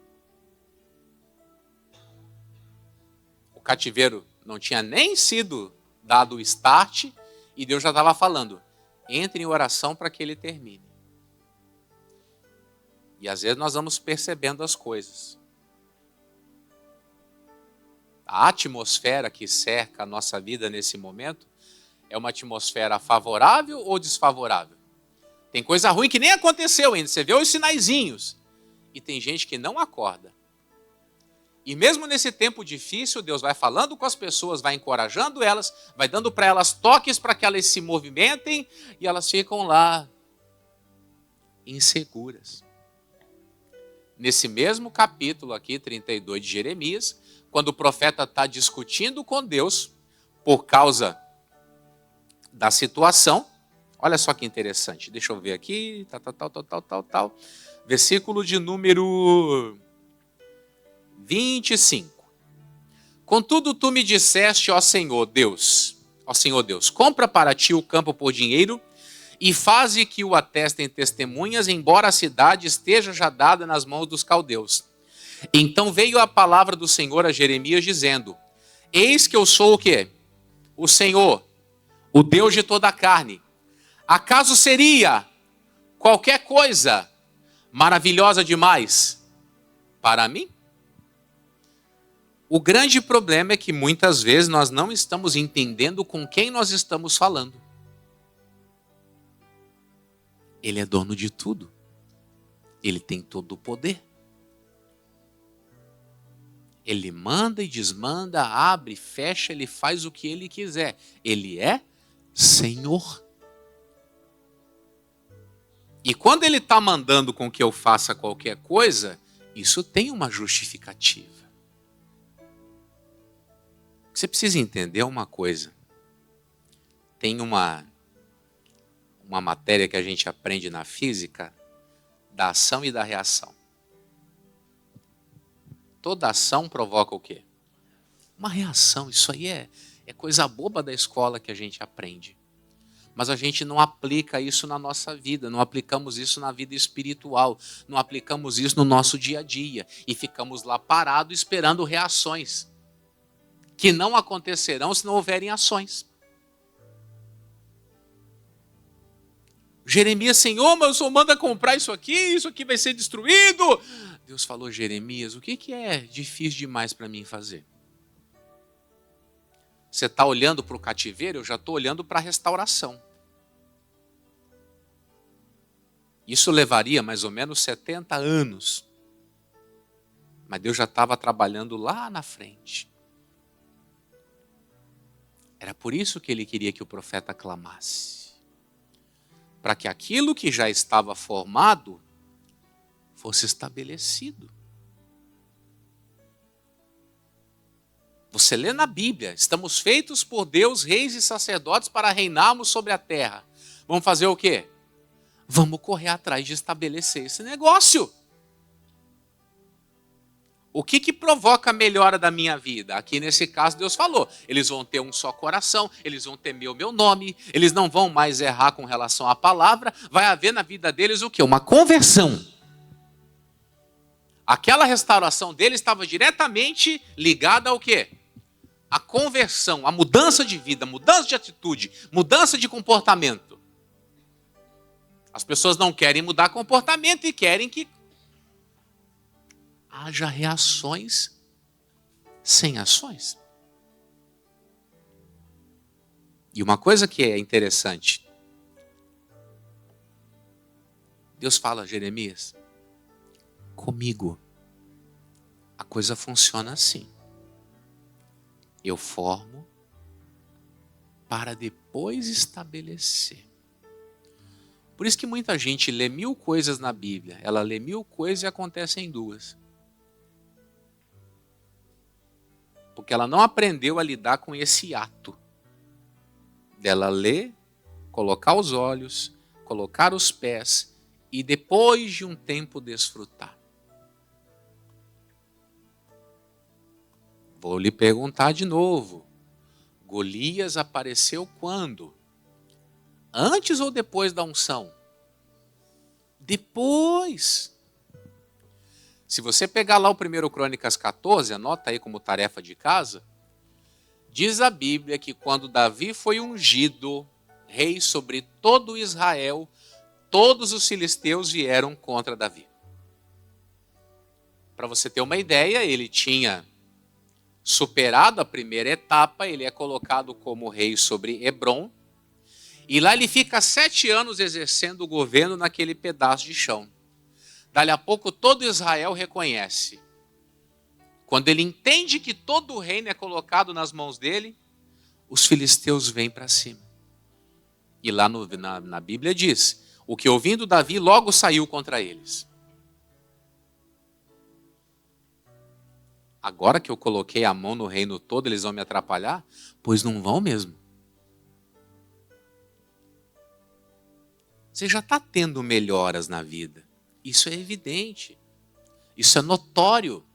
Speaker 2: O cativeiro não tinha nem sido dado o start e Deus já estava falando, entre em oração para que ele termine. E às vezes nós vamos percebendo as coisas. a atmosfera que cerca a nossa vida nesse momento é uma atmosfera favorável ou desfavorável? Tem coisa ruim que nem aconteceu ainda, você vê os sinaizinhos. E tem gente que não acorda. E mesmo nesse tempo difícil, Deus vai falando com as pessoas, vai encorajando elas, vai dando para elas toques para que elas se movimentem e elas ficam lá inseguras. Nesse mesmo capítulo aqui, 32 de Jeremias, quando o profeta está discutindo com Deus por causa da situação, olha só que interessante, deixa eu ver aqui, tal. Versículo de número 25. Contudo, tu me disseste, ó Senhor Deus, compra para ti o campo por dinheiro e faze que o atestem testemunhas, embora a cidade esteja já dada nas mãos dos caldeus. Então veio a palavra do Senhor a Jeremias dizendo: eis que eu sou o quê? O Senhor, o Deus de toda a carne. Acaso seria qualquer coisa maravilhosa demais para mim? O grande problema é que muitas vezes nós não estamos entendendo com quem nós estamos falando. Ele é dono de tudo. Ele tem todo o poder. Ele manda e desmanda, abre, fecha, ele faz o que ele quiser. Ele é Senhor. E quando ele está mandando com que eu faça qualquer coisa, isso tem uma justificativa. Você precisa entender uma coisa. Tem uma matéria que a gente aprende na física, da ação e da reação. Toda ação provoca o quê? Uma reação. Isso aí é coisa boba da escola que a gente aprende. Mas a gente não aplica isso na nossa vida, não aplicamos isso na vida espiritual, não aplicamos isso no nosso dia a dia e ficamos lá parados esperando reações que não acontecerão se não houverem ações. Jeremias, Senhor, mas o Senhor manda comprar isso aqui vai ser destruído. Deus falou: Jeremias, o que é difícil demais para mim fazer? Você está olhando para o cativeiro, eu já estou olhando para a restauração. Isso levaria mais ou menos 70 anos. Mas Deus já estava trabalhando lá na frente. Era por isso que ele queria que o profeta clamasse. Para que aquilo que já estava formado fosse estabelecido. Você lê na Bíblia: estamos feitos por Deus, reis e sacerdotes, para reinarmos sobre a terra. Vamos fazer o quê? Vamos correr atrás de estabelecer esse negócio. O que provoca a melhora da minha vida? Aqui nesse caso Deus falou, eles vão ter um só coração, eles vão temer o meu nome, eles não vão mais errar com relação à palavra, vai haver na vida deles o quê? Uma conversão. Aquela restauração deles estava diretamente ligada ao quê? A conversão, a mudança de vida, mudança de atitude, mudança de comportamento. As pessoas não querem mudar comportamento e querem que haja reações sem ações. E uma coisa que é interessante, Deus fala: Jeremias, comigo a coisa funciona assim. Eu formo para depois estabelecer. Por isso que muita gente lê 1000 coisas na Bíblia. Ela lê 1000 coisas e acontecem 2. Porque ela não aprendeu a lidar com esse ato. Dela ler, colocar os olhos, colocar os pés e depois de um tempo desfrutar. Vou lhe perguntar de novo. Golias apareceu quando? Antes ou depois da unção? Depois. Se você pegar lá o 1 Crônicas 14, anota aí como tarefa de casa, diz a Bíblia que quando Davi foi ungido rei sobre todo Israel, todos os filisteus vieram contra Davi. Para você ter uma ideia, ele tinha Superada a primeira etapa, ele é colocado como rei sobre Hebrom. E lá ele fica 7 anos exercendo o governo naquele pedaço de chão. Dali a pouco todo Israel reconhece. Quando ele entende que todo o reino é colocado nas mãos dele, os filisteus vêm para cima. E lá na Bíblia diz, o que ouvindo Davi logo saiu contra eles. Agora que eu coloquei a mão no reino todo, eles vão me atrapalhar? Pois não vão mesmo. Você já está tendo melhoras na vida. Isso é evidente. Isso é notório.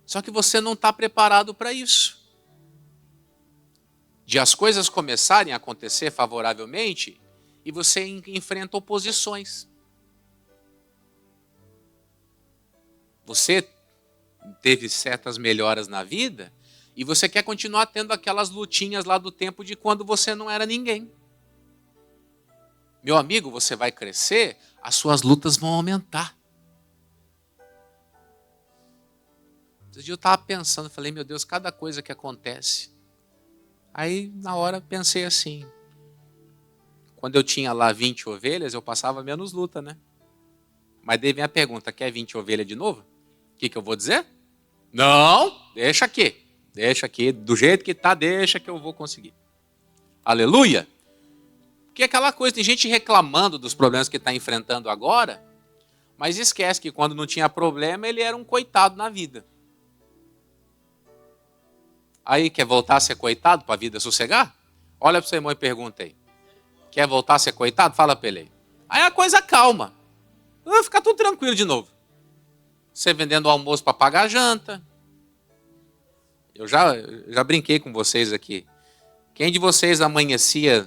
Speaker 2: Só que você não está preparado para isso. De as coisas começarem a acontecer favoravelmente e você enfrenta oposições. Você teve certas melhoras na vida e você quer continuar tendo aquelas lutinhas lá do tempo de quando você não era ninguém. Meu amigo, você vai crescer, as suas lutas vão aumentar. Esse dia eu estava pensando, falei, meu Deus, cada coisa que acontece. Aí, na hora, pensei assim, quando eu tinha lá 20 ovelhas, eu passava menos luta, né? Mas daí vem a pergunta, quer 20 ovelhas de novo? O que eu vou dizer? Não, deixa aqui, do jeito que está, deixa que eu vou conseguir. Aleluia! Porque é aquela coisa, tem gente reclamando dos problemas que está enfrentando agora, mas esquece que quando não tinha problema, ele era um coitado na vida. Aí, quer voltar a ser coitado para a vida sossegar? Olha para o seu irmão e pergunta aí. Quer voltar a ser coitado? Fala para ele aí. Aí a coisa calma. Vai ficar tudo tranquilo de novo. Você vendendo o almoço para pagar a janta. Eu já brinquei com vocês aqui. Quem de vocês amanhecia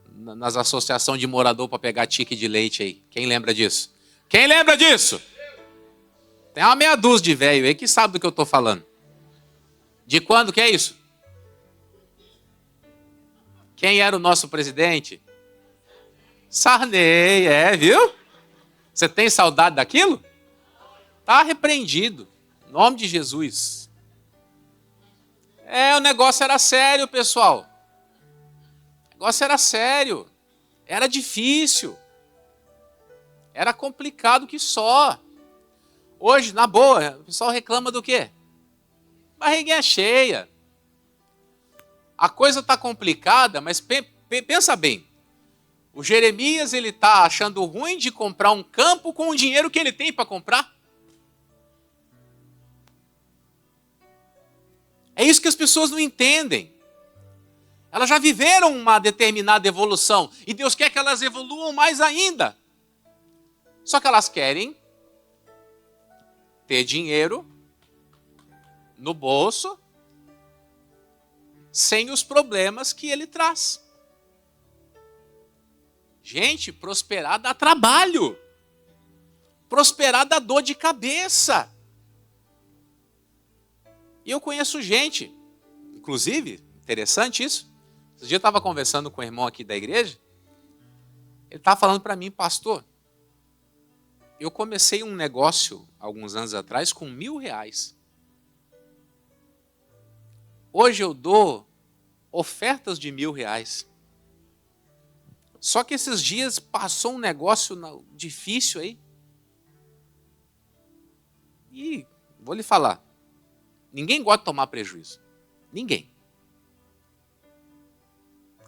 Speaker 2: nas associações de morador para pegar tique de leite aí? Quem lembra disso? Quem lembra disso? Tem uma meia dúzia de velho aí que sabe do que eu estou falando. De quando que é isso? Quem era o nosso presidente? Sarney, viu? Você tem saudade daquilo? Está repreendido. Em nome de Jesus. O negócio era sério, pessoal. O negócio era sério. Era difícil. Era complicado que só. Hoje, na boa, o pessoal reclama do quê? Barriguinha cheia. A coisa está complicada, mas pensa bem. O Jeremias, ele está achando ruim de comprar um campo com o dinheiro que ele tem para comprar. É isso que as pessoas não entendem. Elas já viveram uma determinada evolução e Deus quer que elas evoluam mais ainda. Só que elas querem ter dinheiro no bolso sem os problemas que ele traz. Gente, prosperar dá trabalho. Prosperar dá dor de cabeça. E eu conheço gente, inclusive, interessante isso. Esse dia eu estava conversando com o irmão aqui da igreja. Ele estava falando para mim, pastor, eu comecei um negócio alguns anos atrás com R$1.000. Hoje eu dou ofertas de R$1.000. Só que esses dias passou um negócio difícil aí. E vou lhe falar, ninguém gosta de tomar prejuízo. Ninguém.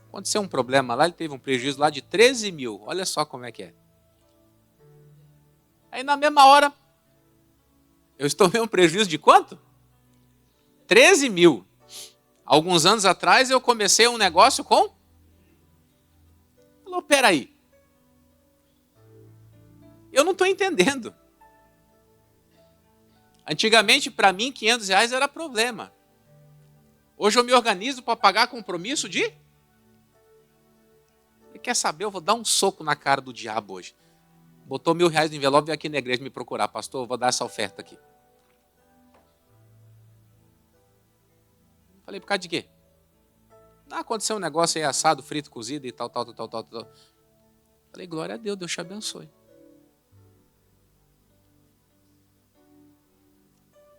Speaker 2: Aconteceu um problema lá, ele teve um prejuízo lá de 13 mil. Olha só como é que é. Aí na mesma hora, eu tomei um prejuízo de quanto? 13 mil. Alguns anos atrás eu comecei um negócio com... Falou, peraí. Eu não estou entendendo. Antigamente, para mim, R$500 era problema. Hoje eu me organizo para pagar compromisso de... Você quer saber? Eu vou dar um soco na cara do diabo hoje. Botou R$1.000 no envelope e veio aqui na igreja me procurar. Pastor, eu vou dar essa oferta aqui. Falei, por causa de quê? Aconteceu um negócio aí, assado, frito, cozido e tal. Falei, glória a Deus, Deus te abençoe.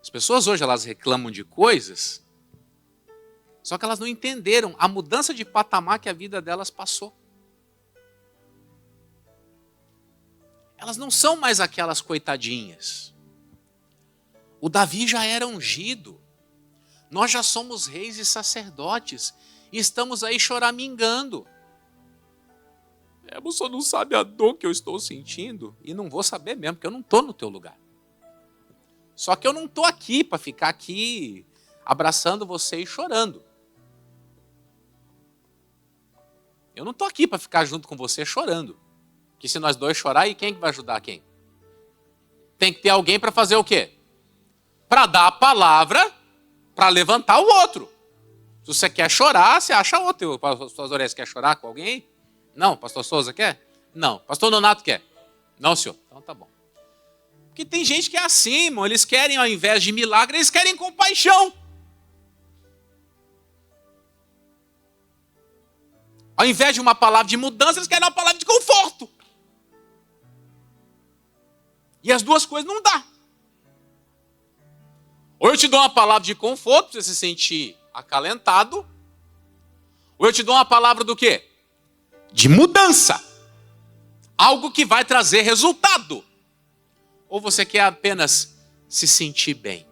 Speaker 2: As pessoas hoje elas reclamam de coisas, só que elas não entenderam a mudança de patamar que a vida delas passou. Elas não são mais aquelas coitadinhas. O Davi já era ungido. Nós já somos reis e sacerdotes. E estamos aí choramingando. Você não sabe a dor que eu estou sentindo. E não vou saber mesmo, porque eu não estou no teu lugar. Só que eu não estou aqui para ficar aqui abraçando você e chorando. Eu não estou aqui para ficar junto com você chorando. Que se nós dois chorar, e quem vai ajudar quem? Tem que ter alguém para fazer o quê? Para dar a palavra, para levantar o outro. Se você quer chorar, você acha outro. O pastor Zorés quer chorar com alguém? Não. Pastor Souza quer? Não. Pastor Nonato quer? Não, senhor. Então tá bom. Porque tem gente que é assim, irmão. Eles querem, ao invés de milagre, eles querem compaixão. Ao invés de uma palavra de mudança, eles querem uma palavra de conforto. E as duas coisas não dá. Ou eu te dou uma palavra de conforto para você se sentir acalentado, ou eu te dou uma palavra do quê? De mudança. Algo que vai trazer resultado. Ou você quer apenas se sentir bem?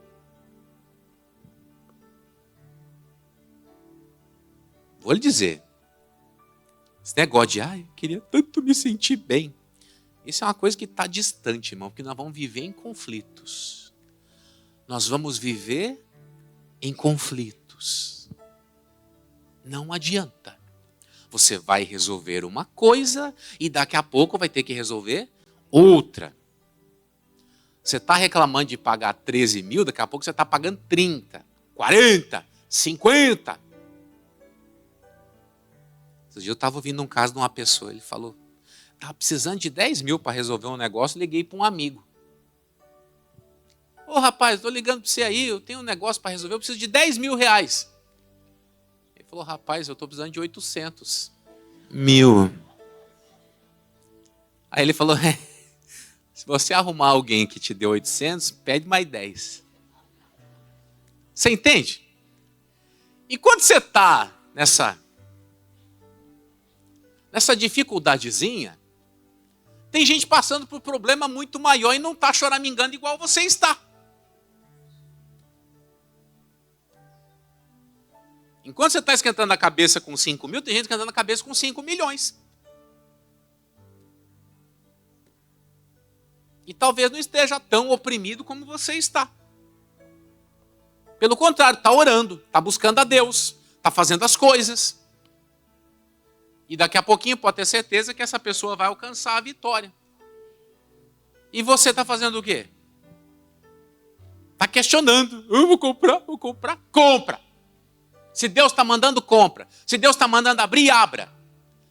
Speaker 2: Vou lhe dizer. Esse negócio de, eu queria tanto me sentir bem. Isso é uma coisa que está distante, irmão, porque nós vamos viver em conflitos. Nós vamos viver em conflitos. Não adianta. Você vai resolver uma coisa e daqui a pouco vai ter que resolver outra. Você está reclamando de pagar 13 mil, daqui a pouco você está pagando 30, 40, 50. Esse dia eu estava ouvindo um caso de uma pessoa, ele falou, estava precisando de 10 mil para resolver um negócio, liguei para um amigo. Ô rapaz, estou ligando para você aí, eu tenho um negócio para resolver, eu preciso de 10 mil reais. Ele falou, rapaz, eu estou precisando de 800 mil. Aí ele falou, se você arrumar alguém que te deu 800, pede mais 10. Você entende? E quando você está nessa dificuldadezinha, tem gente passando por um problema muito maior e não está choramingando igual você está. Enquanto você está esquentando a cabeça com 5 mil, tem gente esquentando a cabeça com 5 milhões. E talvez não esteja tão oprimido como você está. Pelo contrário, está orando, está buscando a Deus, está fazendo as coisas. E daqui a pouquinho pode ter certeza que essa pessoa vai alcançar a vitória. E você está fazendo o quê? Está questionando. Eu vou comprar. Compra. Se Deus está mandando, compra. Se Deus está mandando abrir, abra.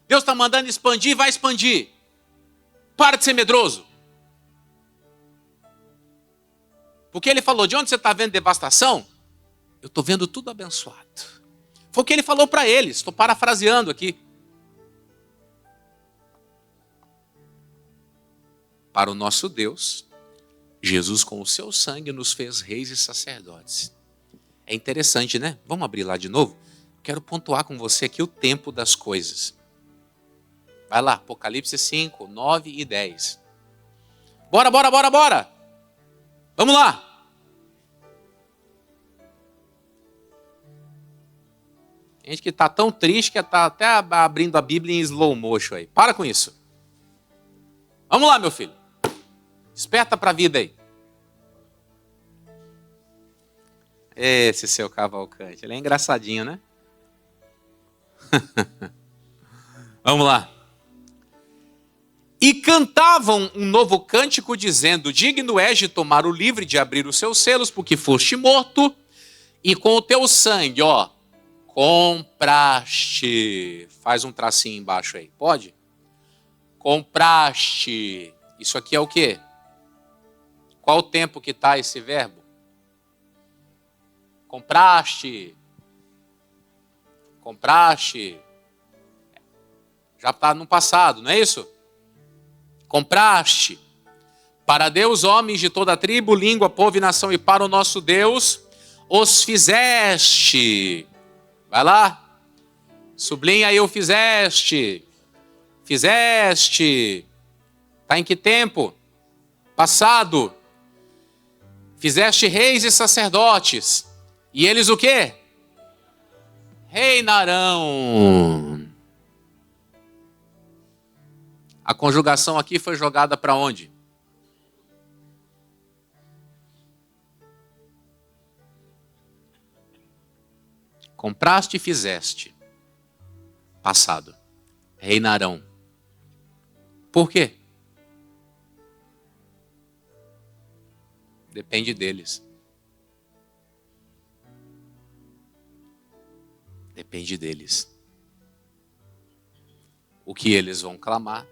Speaker 2: Deus está mandando expandir, vai expandir. Para de ser medroso. Porque ele falou, de onde você está vendo devastação? Eu estou vendo tudo abençoado. Foi o que ele falou para eles. Estou parafraseando aqui. Para o nosso Deus, Jesus com o seu sangue nos fez reis e sacerdotes. É interessante, né? Vamos abrir lá de novo? Quero pontuar com você aqui o tempo das coisas. Vai lá, Apocalipse 5, 9 e 10. Bora! Vamos lá! Gente que está tão triste que está até abrindo a Bíblia em slow motion aí. Para com isso. Vamos lá, meu filho. Desperta para a vida aí. Esse seu Cavalcante. Ele é engraçadinho, né? Vamos lá. E cantavam um novo cântico dizendo, digno és de tomar o livro e de abrir os seus selos, porque foste morto, e com o teu sangue, compraste. Faz um tracinho embaixo aí, pode? Compraste. Isso aqui é o quê? Qual o tempo que está esse verbo? Compraste. Já está no passado, não é isso? Compraste Para Deus, homens de toda tribo, língua, povo e nação, e para o nosso Deus, os fizeste. Vai lá. Sublinha aí o fizeste. Fizeste. Está em que tempo? Passado. Fizeste reis e sacerdotes. E eles o quê? Reinarão. A conjugação aqui foi jogada para onde? Compraste e fizeste. Passado. Reinarão. Por quê? Depende deles. Depende deles. O que eles vão clamar,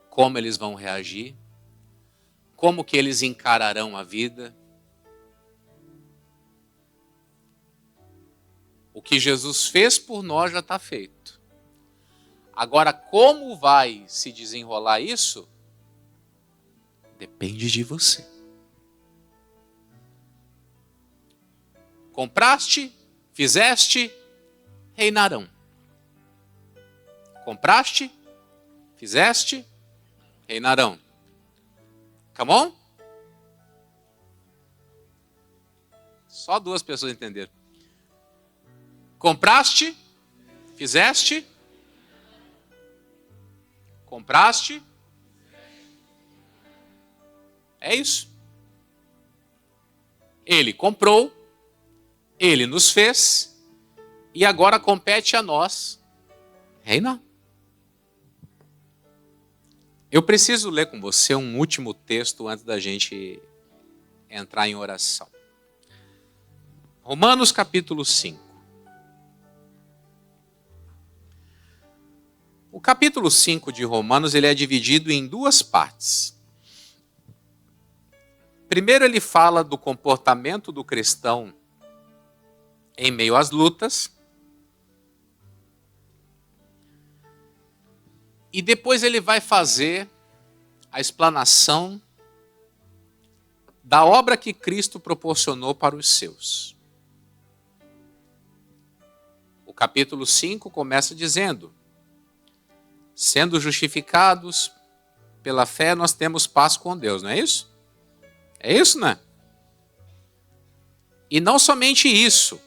Speaker 2: como eles vão reagir, como que eles encararão a vida. O que Jesus fez por nós já está feito. Agora, como vai se desenrolar isso? Depende de você. Compraste, fizeste, reinarão. Compraste, fizeste, reinarão. Come on? Só 2 pessoas entenderam. Compraste, fizeste, compraste. É isso. Ele comprou, ele nos fez, e agora compete a nós reinar. Eu preciso ler com você um último texto antes da gente entrar em oração. Romanos capítulo 5. O capítulo 5 de Romanos ele é dividido em 2 partes. Primeiro ele fala do comportamento do cristão em meio às lutas. E depois ele vai fazer a explanação da obra que Cristo proporcionou para os seus. O capítulo 5 começa dizendo: sendo justificados pela fé, nós temos paz com Deus, não é isso? É isso, né? E não somente isso,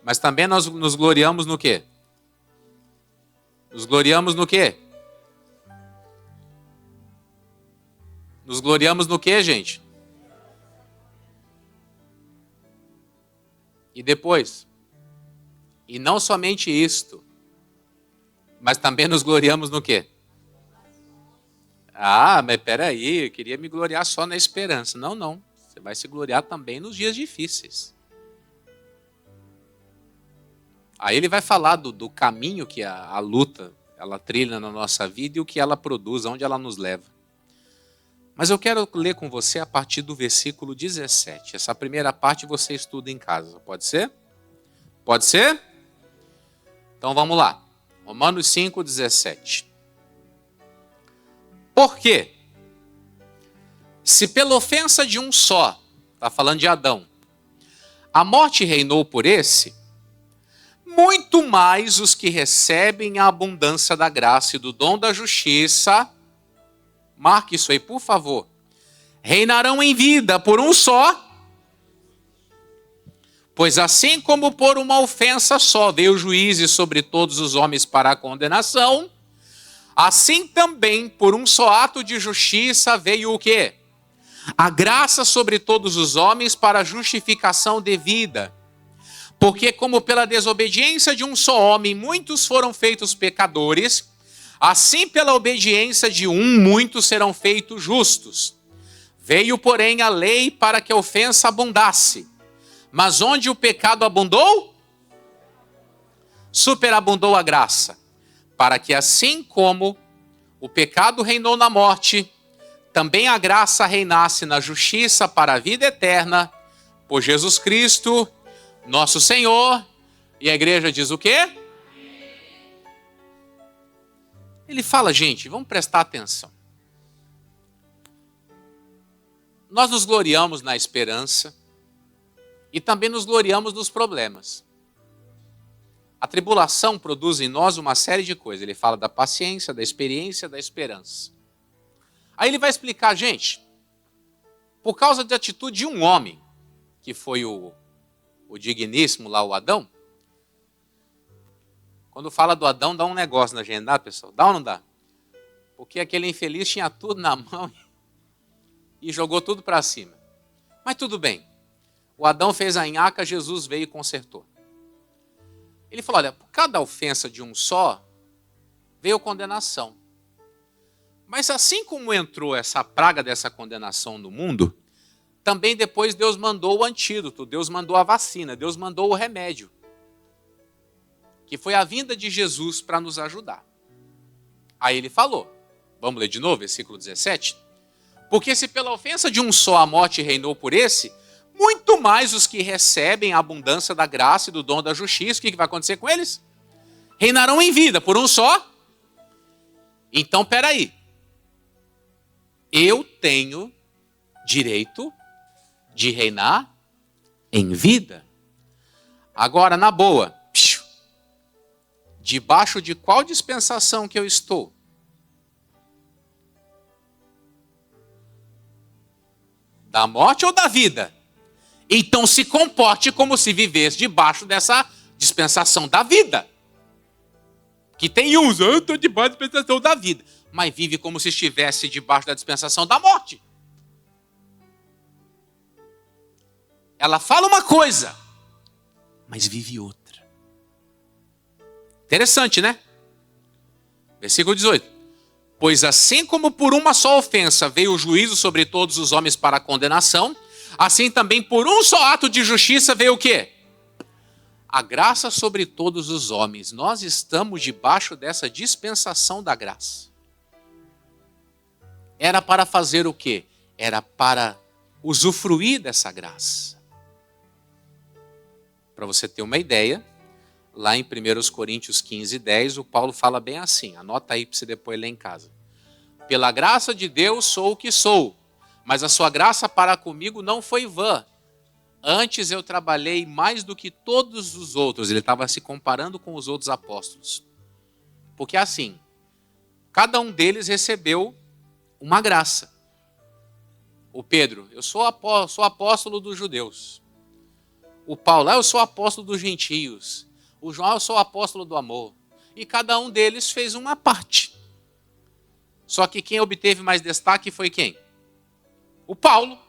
Speaker 2: mas também nós nos gloriamos no quê? Nos gloriamos no quê? Nos gloriamos no quê, gente? E depois? E não somente isto, mas também nos gloriamos no quê? Ah, mas peraí, eu queria me gloriar só na esperança. Não, não. Você vai se gloriar também nos dias difíceis. Aí ele vai falar do caminho que a luta, ela trilha na nossa vida e o que ela produz, aonde ela nos leva. Mas eu quero ler com você a partir do versículo 17. Essa primeira parte você estuda em casa, pode ser? Pode ser? Então vamos lá. Romanos 5, 17. Por quê? Se pela ofensa de um só, está falando de Adão, a morte reinou por esse, muito mais os que recebem a abundância da graça e do dom da justiça, marque isso aí, por favor, reinarão em vida por um só, pois assim como por uma ofensa só veio juízo sobre todos os homens para a condenação, assim também por um só ato de justiça veio o quê? A graça sobre todos os homens para a justificação devida. Porque como pela desobediência de um só homem muitos foram feitos pecadores, assim pela obediência de um muitos serão feitos justos. Veio, porém, a lei para que a ofensa abundasse. Mas onde o pecado abundou, superabundou a graça, para que assim como o pecado reinou na morte, também a graça reinasse na justiça para a vida eterna, por Jesus Cristo, nosso Senhor. E a igreja diz o quê? Ele fala, gente, vamos prestar atenção. Nós nos gloriamos na esperança e também nos gloriamos nos problemas. A tribulação produz em nós uma série de coisas. Ele fala da paciência, da experiência, da esperança. Aí ele vai explicar, gente, por causa da atitude de um homem, que foi o digníssimo lá, o Adão. Quando fala do Adão, dá um negócio na gente, dá, pessoal? Dá ou não dá? Porque aquele infeliz tinha tudo na mão e jogou tudo para cima. Mas tudo bem. O Adão fez a nhaca, Jesus veio e consertou. Ele falou, olha, por cada ofensa de um só, veio condenação. Mas assim como entrou essa praga dessa condenação no mundo, também depois Deus mandou o antídoto, Deus mandou a vacina, Deus mandou o remédio, que foi a vinda de Jesus para nos ajudar. Aí ele falou, vamos ler de novo, versículo 17. Porque se pela ofensa de um só a morte reinou por esse, muito mais os que recebem a abundância da graça e do dom da justiça, o que vai acontecer com eles? Reinarão em vida por um só. Então, peraí. Eu tenho direito de reinar em vida. Agora, na boa, debaixo de qual dispensação que eu estou? Da morte ou da vida? Então se comporte como se vivesse debaixo dessa dispensação da vida. Que tem uns, eu estou debaixo da dispensação da vida. Mas vive como se estivesse debaixo da dispensação da morte. Ela fala uma coisa, mas vive outra. Interessante, né? Versículo 18. Pois assim como por uma só ofensa veio o juízo sobre todos os homens para a condenação, assim também por um só ato de justiça veio o quê? A graça sobre todos os homens. Nós estamos debaixo dessa dispensação da graça. Era para fazer o quê? Era para usufruir dessa graça. Para você ter uma ideia, lá em 1 Coríntios 15, 10, o Paulo fala bem assim, anota aí para você depois ler em casa. Pela graça de Deus sou o que sou, mas a sua graça para comigo não foi vã. Antes eu trabalhei mais do que todos os outros. Ele estava se comparando com os outros apóstolos. Porque assim, cada um deles recebeu uma graça. O Pedro, eu sou apóstolo dos judeus. O Paulo, eu sou apóstolo dos gentios. O João, eu sou apóstolo do amor. E cada um deles fez uma parte. Só que quem obteve mais destaque foi quem? O Paulo.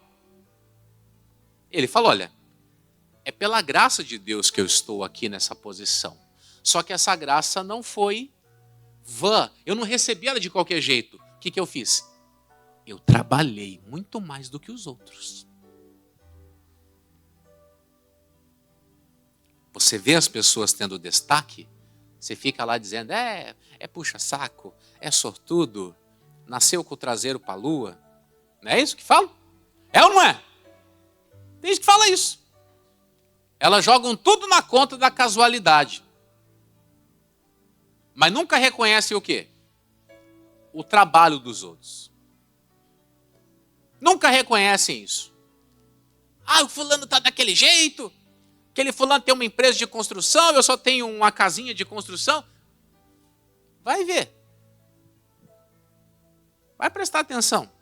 Speaker 2: Ele falou, olha, é pela graça de Deus que eu estou aqui nessa posição. Só que essa graça não foi vã. Eu não recebi ela de qualquer jeito. O que eu fiz? Eu trabalhei muito mais do que os outros. Você vê as pessoas tendo destaque, você fica lá dizendo, é puxa-saco, é sortudo, nasceu com o traseiro para a lua. Não é isso que fala? É ou não é? Tem gente que fala isso. Elas jogam tudo na conta da casualidade. Mas nunca reconhecem o quê? O trabalho dos outros. Nunca reconhecem isso. Ah, o fulano está daquele jeito. Aquele fulano tem uma empresa de construção, eu só tenho uma casinha de construção. Vai ver. Vai prestar atenção.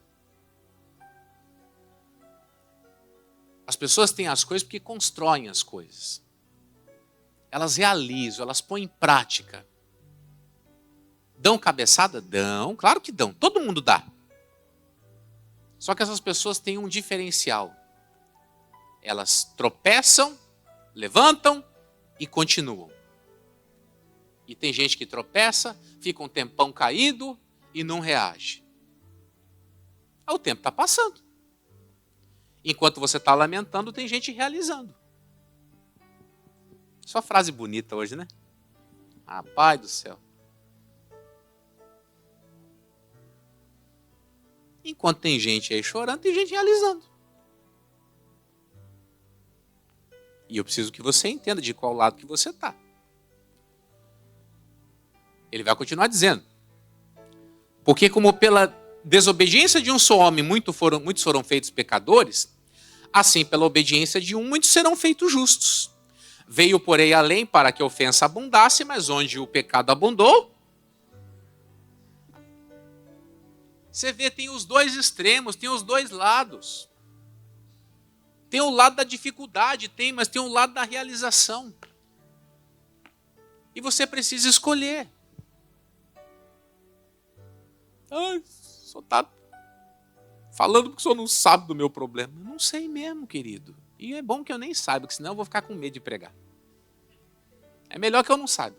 Speaker 2: As pessoas têm as coisas porque constroem as coisas. Elas realizam, elas põem em prática. Dão cabeçada? Dão, claro que dão. Todo mundo dá. Só que essas pessoas têm um diferencial. Elas tropeçam, levantam e continuam. E tem gente que tropeça, fica um tempão caído e não reage. O tempo está passando. Enquanto você está lamentando, tem gente realizando. Só frase bonita hoje, né? Ah, Pai do céu. Enquanto tem gente aí chorando, tem gente realizando. E eu preciso que você entenda de qual lado que você está. Ele vai continuar dizendo. Porque como pela desobediência de um só homem, muitos foram feitos pecadores, assim pela obediência de um, muitos serão feitos justos. Veio, porém, além para que a ofensa abundasse, mas onde o pecado abundou, você vê, tem os dois extremos, tem os dois lados. Tem o lado da dificuldade, mas tem o lado da realização. E você precisa escolher. Ai, o senhor está falando porque o senhor não sabe do meu problema. Eu não sei mesmo, querido. E é bom que eu nem saiba, porque senão eu vou ficar com medo de pregar. É melhor que eu não saiba.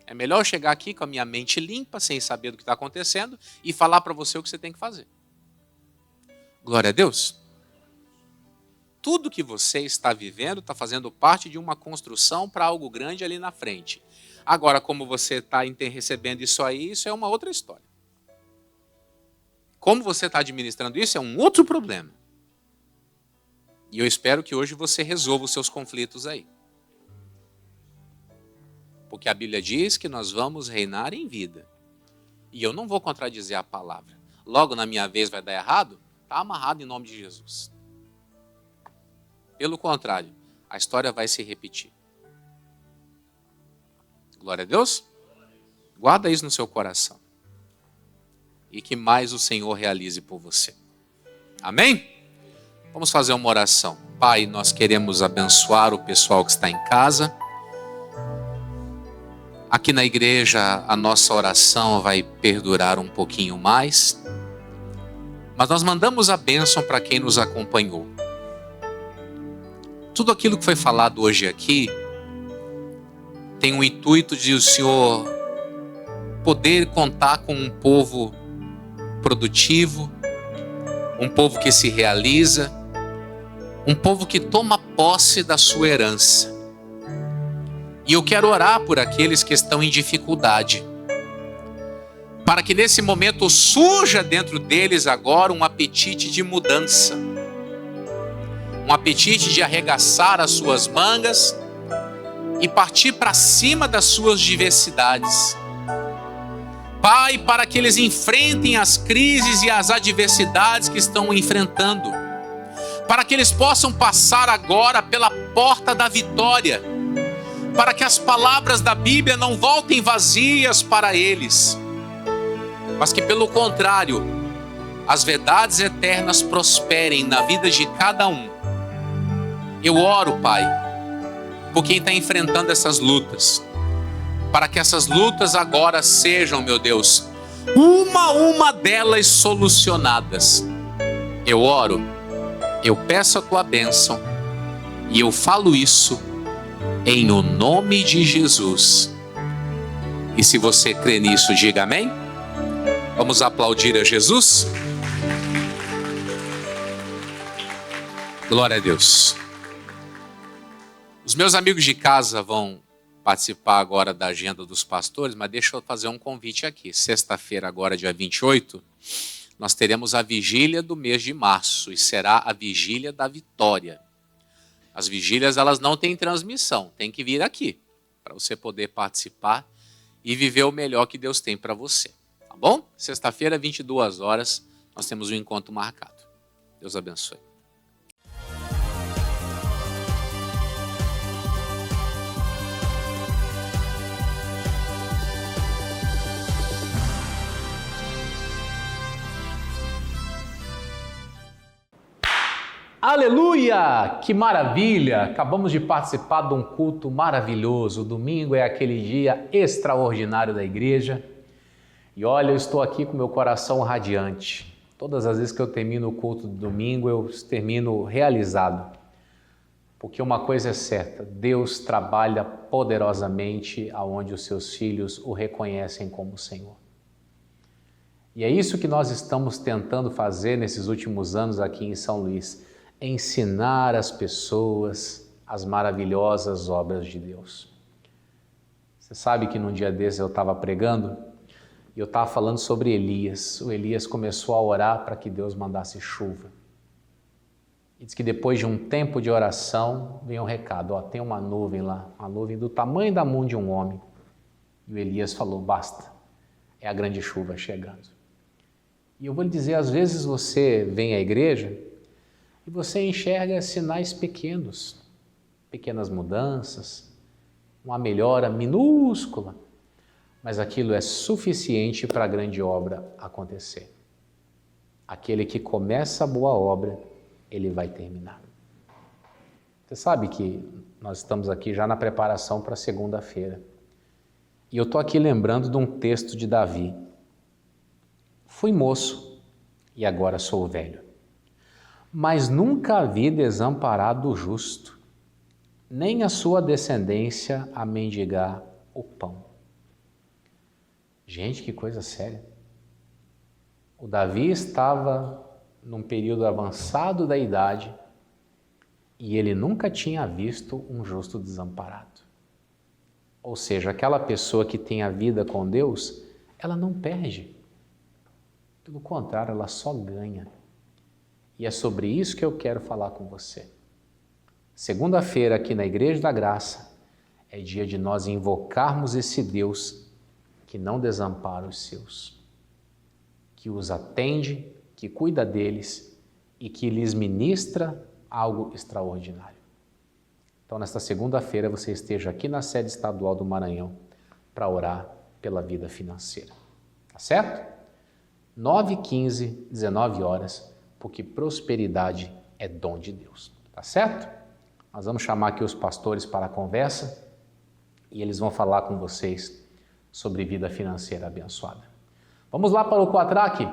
Speaker 2: É melhor eu chegar aqui com a minha mente limpa, sem saber do que está acontecendo, e falar para você o que você tem que fazer. Glória a Deus. Tudo que você está vivendo está fazendo parte de uma construção para algo grande ali na frente. Agora, como você está recebendo isso aí, isso é uma outra história. Como você está administrando isso é um outro problema. E eu espero que hoje você resolva os seus conflitos aí. Porque a Bíblia diz que nós vamos reinar em vida. E eu não vou contradizer a palavra. Logo na minha vez vai dar errado? Está amarrado em nome de Jesus. Pelo contrário, a história vai se repetir. Glória a Deus. Guarda isso no seu coração. E que mais o Senhor realize por você. Amém? Vamos fazer uma oração. Pai, nós queremos abençoar o pessoal que está em casa. Aqui na igreja, a nossa oração vai perdurar um pouquinho mais. Mas nós mandamos a bênção para quem nos acompanhou. Tudo aquilo que foi falado hoje aqui tem o intuito de o Senhor poder contar com um povo produtivo, um povo que se realiza, um povo que toma posse da sua herança. E eu quero orar por aqueles que estão em dificuldade, para que nesse momento surja dentro deles agora um apetite de mudança, um apetite de arregaçar as suas mangas e partir para cima das suas diversidades. Pai, para que eles enfrentem as crises e as adversidades que estão enfrentando, para que eles possam passar agora pela porta da vitória, para que as palavras da Bíblia não voltem vazias para eles, mas que pelo contrário, as verdades eternas prosperem na vida de cada um. Eu oro, Pai, por quem está enfrentando essas lutas, para que essas lutas agora sejam, meu Deus, uma delas solucionadas. Eu oro, eu peço a tua bênção e eu falo isso em o nome de Jesus. E se você crê nisso, diga amém. Vamos aplaudir a Jesus. Glória a Deus. Os meus amigos de casa vão participar agora da agenda dos pastores, mas deixa eu fazer um convite aqui. Sexta-feira, agora dia 28, nós teremos a vigília do mês de março e será a vigília da vitória. As vigílias, elas não têm transmissão, tem que vir aqui para você poder participar e viver o melhor que Deus tem para você. Tá bom? Sexta-feira, 22 horas, nós temos um encontro marcado. Deus abençoe.
Speaker 3: Aleluia! Que maravilha! Acabamos de participar de um culto maravilhoso. O domingo é aquele dia extraordinário da igreja. E olha, eu estou aqui com meu coração radiante. Todas as vezes que eu termino o culto do domingo, eu termino realizado. Porque uma coisa é certa, Deus trabalha poderosamente aonde os seus filhos o reconhecem como Senhor. E é isso que nós estamos tentando fazer nesses últimos anos aqui em São Luís. Ensinar as pessoas as maravilhosas obras de Deus. Você sabe que num dia desses eu estava pregando e eu estava falando sobre Elias. O Elias começou a orar para que Deus mandasse chuva. E diz que depois de um tempo de oração, veio um recado, tem uma nuvem lá, uma nuvem do tamanho da mão de um homem. E o Elias falou, basta, é a grande chuva chegando. E eu vou lhe dizer, às vezes você vem à igreja e você enxerga sinais pequenos, pequenas mudanças, uma melhora minúscula, mas aquilo é suficiente para a grande obra acontecer. Aquele que começa a boa obra, ele vai terminar. Você sabe que nós estamos aqui já na preparação para segunda-feira. E eu estou aqui lembrando de um texto de Davi. Fui moço e agora sou velho, mas nunca vi desamparado o justo, nem a sua descendência a mendigar o pão. Gente, que coisa séria. O Davi estava num período avançado da idade e ele nunca tinha visto um justo desamparado. Ou seja, aquela pessoa que tem a vida com Deus, ela não perde. Pelo contrário, ela só ganha. E é sobre isso que eu quero falar com você. Segunda-feira, aqui na Igreja da Graça, é dia de nós invocarmos esse Deus que não desampara os seus, que os atende, que cuida deles e que lhes ministra algo extraordinário. Então, nesta segunda-feira, você esteja aqui na sede estadual do Maranhão para orar pela vida financeira. Tá certo? 9h15, 19 horas, porque prosperidade é dom de Deus. Tá certo? Nós vamos chamar aqui os pastores para a conversa e eles vão falar com vocês sobre vida financeira abençoada. Vamos lá para o Quatraque,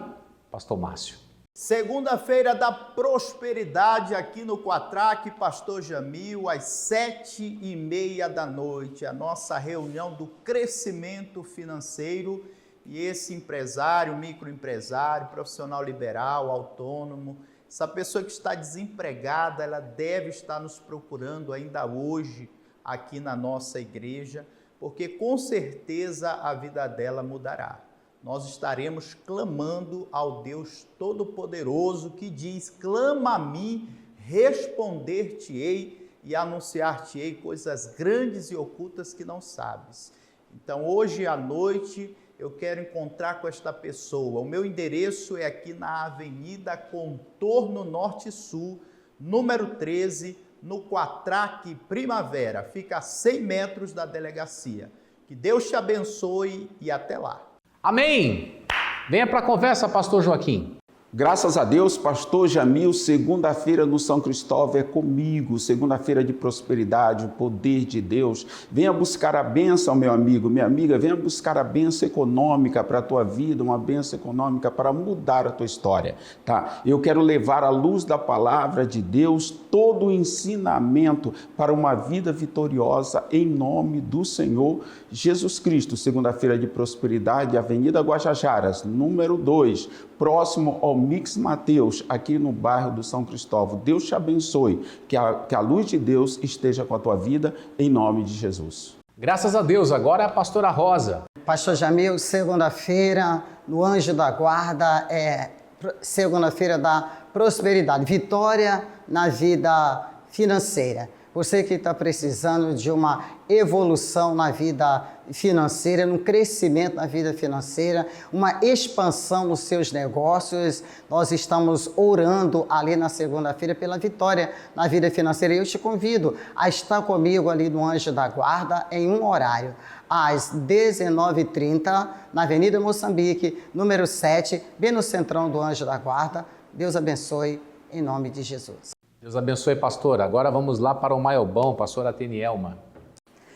Speaker 3: Pastor Márcio.
Speaker 4: Segunda-feira da prosperidade aqui no Quatraque, Pastor Jamil, às 7h30 da noite, a nossa reunião do crescimento financeiro. E esse empresário, microempresário, profissional liberal, autônomo, essa pessoa que está desempregada, ela deve estar nos procurando ainda hoje aqui na nossa igreja, porque com certeza a vida dela mudará. Nós estaremos clamando ao Deus Todo-Poderoso que diz: clama a mim, responder-te-ei e anunciar-te-ei coisas grandes e ocultas que não sabes. Então hoje à noite eu quero encontrar com esta pessoa. O meu endereço é aqui na Avenida Contorno Norte-Sul, número 13, no Quatraque Primavera. Fica a 100 metros da delegacia. Que Deus te abençoe e até lá.
Speaker 3: Amém! Venha para a conversa, Pastor Joaquim.
Speaker 5: Graças a Deus, Pastor Jamil, segunda-feira no São Cristóvão é comigo, segunda-feira de prosperidade, o poder de Deus. Venha buscar a bênção, meu amigo, minha amiga, venha buscar a bênção econômica para a tua vida, uma bênção econômica para mudar a tua história, tá? Eu quero levar à luz da palavra de Deus todo o ensinamento para uma vida vitoriosa em nome do Senhor Jesus Cristo. Segunda-feira de prosperidade, Avenida Guajajaras, número 2, próximo ao Mix Mateus, aqui no bairro do São Cristóvão. Deus te abençoe, que a luz de Deus esteja com a tua vida, em nome de Jesus.
Speaker 3: Graças a Deus, agora é a pastora Rosa.
Speaker 6: Pastor Jamil, segunda-feira, no Anjo da Guarda, é segunda-feira da prosperidade, vitória na vida financeira. Você que está precisando de uma evolução na vida financeira, um crescimento na vida financeira, uma expansão nos seus negócios, nós estamos orando ali na segunda-feira pela vitória na vida financeira. E eu te convido a estar comigo ali no Anjo da Guarda em um horário, às 19h30, na Avenida Moçambique, número 7, bem no centrão do Anjo da Guarda. Deus abençoe, em nome de Jesus.
Speaker 3: Deus abençoe, pastor. Agora vamos lá para o Maiobão, pastora Tenielma.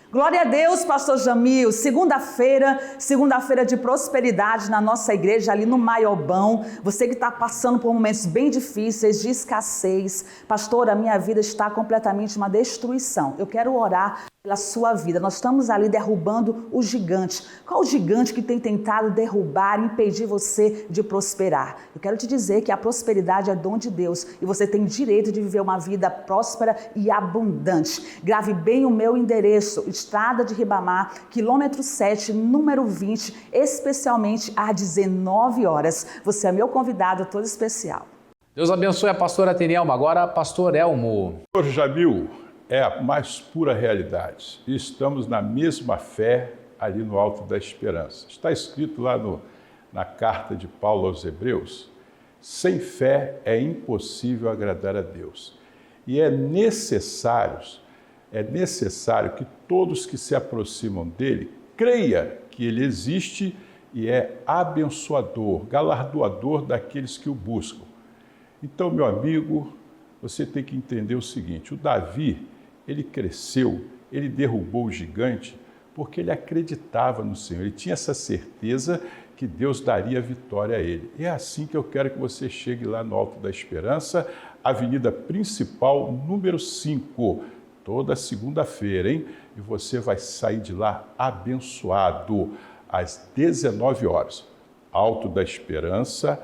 Speaker 7: Glória a Deus, pastor Jamil. Segunda-feira de prosperidade na nossa igreja, ali no Maiobão. Você que está passando por momentos bem difíceis, de escassez. Pastor, a minha vida está completamente uma destruição. Eu quero orar pela sua vida. Nós estamos ali derrubando o gigante. Qual o gigante que tem tentado derrubar, impedir você de prosperar? Eu quero te dizer que a prosperidade é dom de Deus e você tem direito de viver uma vida próspera e abundante. Grave bem o meu endereço, Estrada de Ribamar, quilômetro 7, número 20, especialmente às 19 horas. Você é meu convidado todo especial.
Speaker 3: Deus abençoe a pastora Tenielma. Agora, pastor Elmo.
Speaker 8: Pastor Jamil, é a mais pura realidade. Estamos na mesma fé ali no alto da esperança. Está escrito lá na carta de Paulo aos Hebreus, sem fé é impossível agradar a Deus. E é necessário que todos que se aproximam dele creia que ele existe e é abençoador, galardoador daqueles que o buscam. Então, meu amigo, você tem que entender o seguinte: o Davi, ele cresceu, ele derrubou o gigante porque ele acreditava no Senhor, ele tinha essa certeza que Deus daria vitória a ele. É assim que eu quero que você chegue lá no Alto da Esperança, avenida principal, número 5, toda segunda-feira, hein? E você vai sair de lá abençoado, às 19 horas. Alto da Esperança,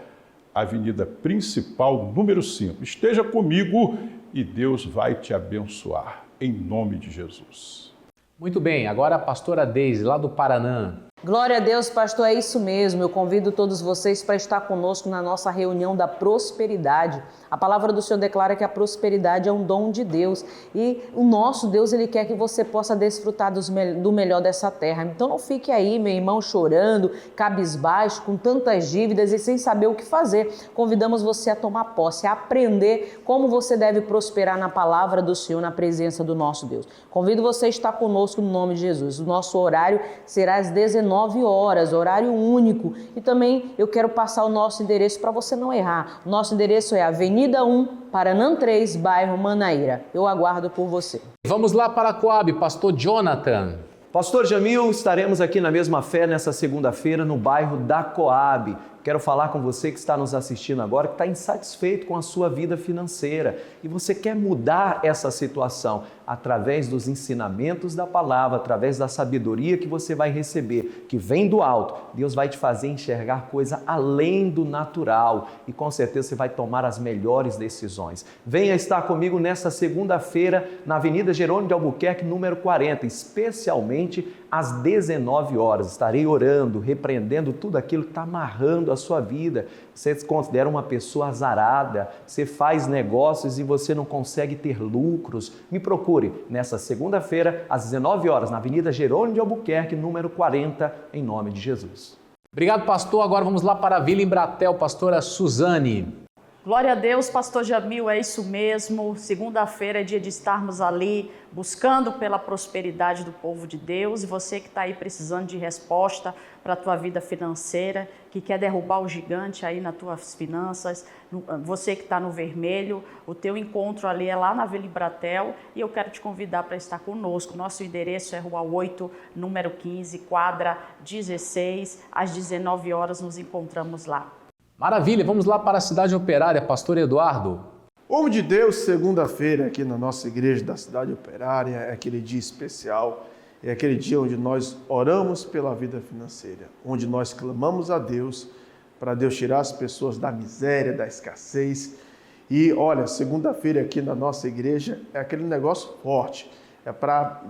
Speaker 8: avenida principal, número 5. Esteja comigo e Deus vai te abençoar, em nome de Jesus.
Speaker 3: Muito bem, agora a pastora Deise, lá do Paraná.
Speaker 9: Glória a Deus, pastor, é isso mesmo. Eu convido todos vocês para estar conosco na nossa reunião da prosperidade. A palavra do Senhor declara que a prosperidade é um dom de Deus e o nosso Deus, Ele quer que você possa desfrutar do melhor dessa terra. Então não fique aí, meu irmão, chorando, cabisbaixo, com tantas dívidas e sem saber o que fazer. Convidamos você a tomar posse, a aprender como você deve prosperar na palavra do Senhor, na presença do nosso Deus. Convido você a estar conosco no nome de Jesus. O nosso horário será às 19 horas, horário único. E também eu quero passar o nosso endereço para você não errar. O nosso endereço é Avenida 1, Paranã 3, bairro Manaíra. Eu aguardo por você.
Speaker 3: Vamos lá para a Coab, pastor Jonathan.
Speaker 10: Pastor Jamil, estaremos aqui na mesma fé nessa segunda-feira no bairro da Coab. Quero falar com você que está nos assistindo agora, que está insatisfeito com a sua vida financeira e você quer mudar essa situação através dos ensinamentos da palavra, através da sabedoria que você vai receber, que vem do alto. Deus vai te fazer enxergar coisa além do natural e com certeza você vai tomar as melhores decisões. Venha estar comigo nessa segunda-feira na Avenida Jerônimo de Albuquerque, número 40, especialmente às 19 horas. Estarei orando, repreendendo tudo aquilo que está amarrando a sua vida. Você se considera uma pessoa azarada, você faz negócios e você não consegue ter lucros. Me procure nessa segunda-feira, às 19 horas, na Avenida Jerônimo de Albuquerque, número 40, em nome de Jesus.
Speaker 3: Obrigado, pastor. Agora vamos lá para a Vila Embratel, pastora Suzane.
Speaker 11: Glória a Deus, pastor Jamil, é isso mesmo. Segunda-feira é dia de estarmos ali buscando pela prosperidade do povo de Deus. E você que está aí precisando de resposta para a tua vida financeira, que quer derrubar o gigante aí nas tuas finanças, você que está no vermelho, o teu encontro ali é lá na Vila Embratel e eu quero te convidar para estar conosco. Nosso endereço é Rua 8, número 15, quadra 16, às 19 horas nos encontramos lá.
Speaker 3: Maravilha, vamos lá para a Cidade Operária, pastor Eduardo.
Speaker 12: Homem de Deus, segunda-feira aqui na nossa igreja da Cidade Operária, é aquele dia especial, é aquele dia onde nós oramos pela vida financeira, onde nós clamamos a Deus para Deus tirar as pessoas da miséria, da escassez. E olha, segunda-feira aqui na nossa igreja é aquele negócio forte, é para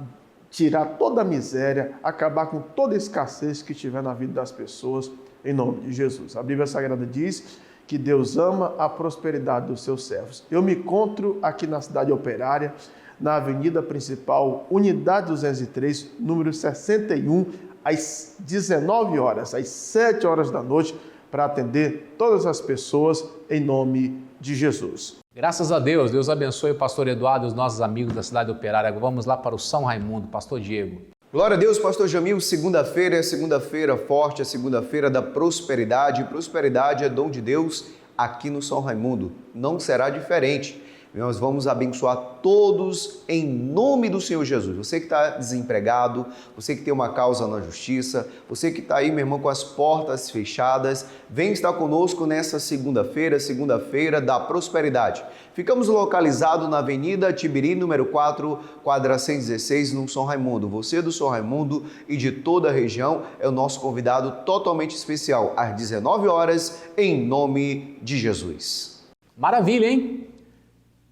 Speaker 12: tirar toda a miséria, acabar com toda a escassez que tiver na vida das pessoas, em nome de Jesus. A Bíblia Sagrada diz que Deus ama a prosperidade dos seus servos. Eu me encontro aqui na Cidade Operária, na Avenida Principal, Unidade 203, número 61, às 19 horas, às 7 horas da noite, para atender todas as pessoas em nome de Jesus.
Speaker 3: Graças a Deus, Deus abençoe o pastor Eduardo e os nossos amigos da Cidade Operária. Vamos lá para o São Raimundo, pastor Diego.
Speaker 13: Glória a Deus, pastor Jamil. Segunda-feira é segunda-feira forte, é segunda-feira da prosperidade. Prosperidade é dom de Deus aqui no São Raimundo. Não será diferente. Nós vamos abençoar todos em nome do Senhor Jesus. Você que está desempregado, você que tem uma causa na justiça, você que está aí, meu irmão, com as portas fechadas, vem estar conosco nessa segunda-feira, segunda-feira da prosperidade. Ficamos localizados na Avenida Tibiri, número 4, quadra 116, no São Raimundo. Você do São Raimundo e de toda a região é o nosso convidado totalmente especial, às 19 horas, em nome de Jesus.
Speaker 3: Maravilha, hein?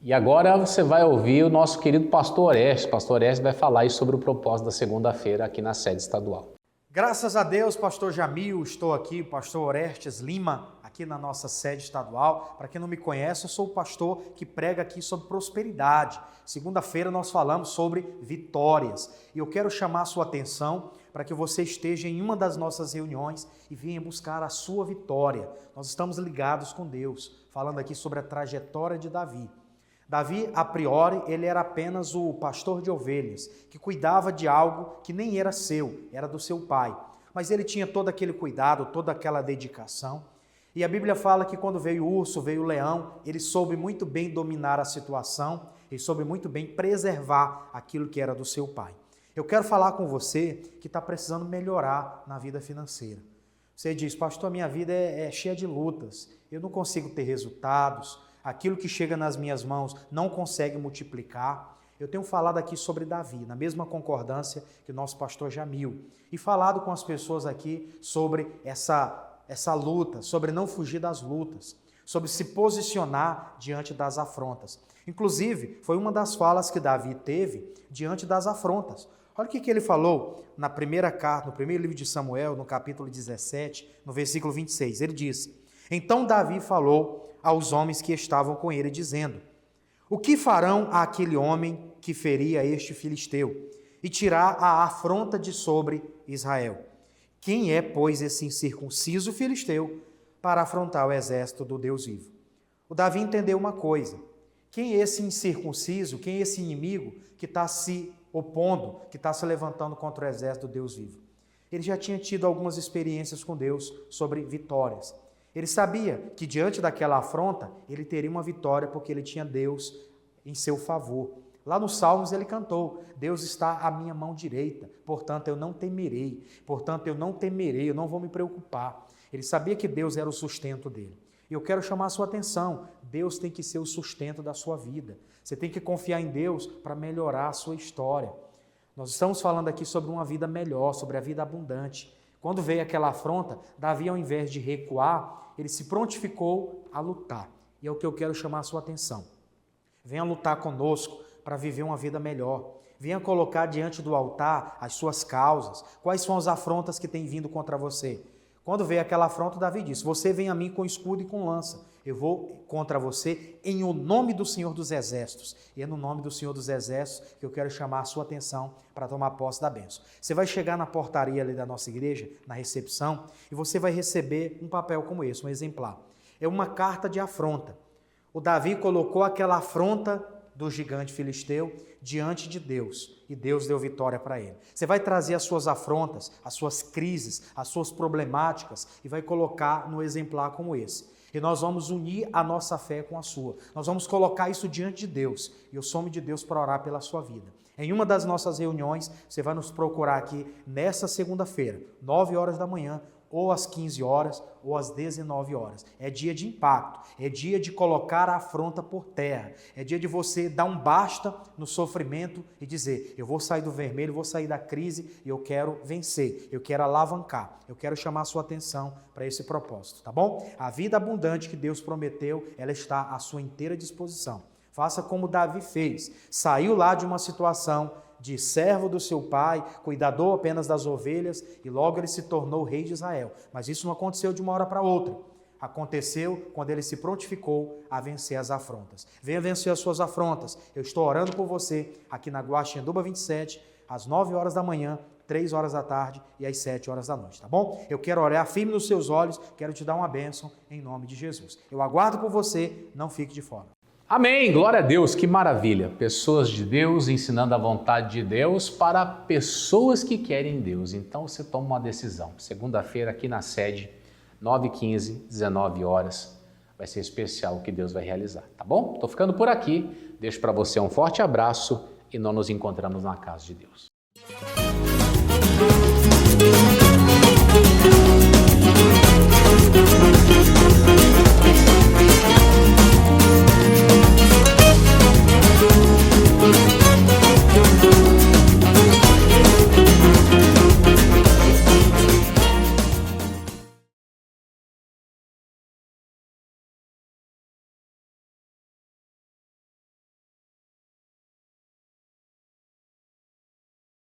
Speaker 3: E agora você vai ouvir o nosso querido pastor Orestes. Pastor Orestes vai falar aí sobre o propósito da segunda-feira aqui na sede estadual.
Speaker 14: Graças a Deus, pastor Jamil, estou aqui, pastor Orestes Lima, aqui na nossa sede estadual. Para quem não me conhece, eu sou o pastor que prega aqui sobre prosperidade. Segunda-feira nós falamos sobre vitórias. E eu quero chamar a sua atenção para que você esteja em uma das nossas reuniões e venha buscar a sua vitória. Nós estamos ligados com Deus, falando aqui sobre a trajetória de Davi. Davi, a priori, ele era apenas o pastor de ovelhas, que cuidava de algo que nem era seu, era do seu pai. Mas ele tinha todo aquele cuidado, toda aquela dedicação. E a Bíblia fala que quando veio o urso, veio o leão, ele soube muito bem dominar a situação, ele soube muito bem preservar aquilo que era do seu pai. Eu quero falar com você que está precisando melhorar na vida financeira. Você diz, pastor, a minha vida é cheia de lutas, eu não consigo ter resultados, aquilo que chega nas minhas mãos não consegue multiplicar. Eu tenho falado aqui sobre Davi, na mesma concordância que o nosso pastor Jamil, e falado com as pessoas aqui sobre essa luta, sobre não fugir das lutas, sobre se posicionar diante das afrontas. Inclusive, foi uma das falas que Davi teve diante das afrontas. Olha o que ele falou na primeira carta, no primeiro livro de Samuel, no capítulo 17, no versículo 26. Ele disse, então Davi falou aos homens que estavam com ele, dizendo, o que farão àquele homem que feria este filisteu e tirar a afronta de sobre Israel? Quem é, pois, esse incircunciso filisteu para afrontar o exército do Deus vivo? O Davi entendeu uma coisa, quem é esse incircunciso, quem é esse inimigo que está se opondo, que está se levantando contra o exército do Deus vivo? Ele já tinha tido algumas experiências com Deus sobre vitórias. Ele sabia que diante daquela afronta, ele teria uma vitória porque ele tinha Deus em seu favor. Lá nos Salmos ele cantou, Deus está à minha mão direita, portanto eu não temerei, eu não vou me preocupar. Ele sabia que Deus era o sustento dele. E eu quero chamar a sua atenção, Deus tem que ser o sustento da sua vida. Você tem que confiar em Deus para melhorar a sua história. Nós estamos falando aqui sobre uma vida melhor, sobre a vida abundante. Quando veio aquela afronta, Davi, ao invés de recuar, ele se prontificou a lutar. E é o que eu quero chamar a sua atenção. Venha lutar conosco para viver uma vida melhor. Venha colocar diante do altar as suas causas. Quais são as afrontas que têm vindo contra você? Quando veio aquela afronta, Davi disse, você vem a mim com escudo e com lança. Eu vou contra você em o nome do Senhor dos Exércitos. E é no nome do Senhor dos Exércitos que eu quero chamar a sua atenção para tomar posse da bênção. Você vai chegar na portaria ali da nossa igreja, na recepção, e você vai receber um papel como esse, um exemplar. É uma carta de afronta. O Davi colocou aquela afronta do gigante filisteu diante de Deus, e Deus deu vitória para ele. Você vai trazer as suas afrontas, as suas crises, as suas problemáticas e vai colocar no exemplar como esse. E nós vamos unir a nossa fé com a sua. Nós vamos colocar isso diante de Deus, e eu sou homem de Deus para orar pela sua vida. Em uma das nossas reuniões, você vai nos procurar aqui nessa segunda-feira, 9 horas da manhã, ou às 15 horas, ou às 19 horas. É dia de impacto, é dia de colocar a afronta por terra, é dia de você dar um basta no sofrimento e dizer, eu vou sair do vermelho, vou sair da crise e eu quero vencer, eu quero alavancar, eu quero chamar a sua atenção para esse propósito, tá bom? A vida abundante que Deus prometeu, ela está à sua inteira disposição. Faça como Davi fez, saiu lá de uma situação de servo do seu pai, cuidador apenas das ovelhas, e logo ele se tornou rei de Israel. Mas isso não aconteceu de uma hora para outra. Aconteceu quando ele se prontificou a vencer as afrontas. Venha vencer as suas afrontas. Eu estou orando por você aqui na Guaxinduba 27, às 9 horas da manhã, 3 horas da tarde e às 7 horas da noite, tá bom? Eu quero olhar firme nos seus olhos, quero te dar uma bênção em nome de Jesus. Eu aguardo por você, não fique de fora.
Speaker 3: Amém, glória a Deus, que maravilha. Pessoas de Deus ensinando a vontade de Deus para pessoas que querem Deus. Então você toma uma decisão. Segunda-feira aqui na sede, 9h15, 19 horas. Vai ser especial o que Deus vai realizar, tá bom? Estou ficando por aqui. Deixo para você um forte abraço e nós nos encontramos na casa de Deus.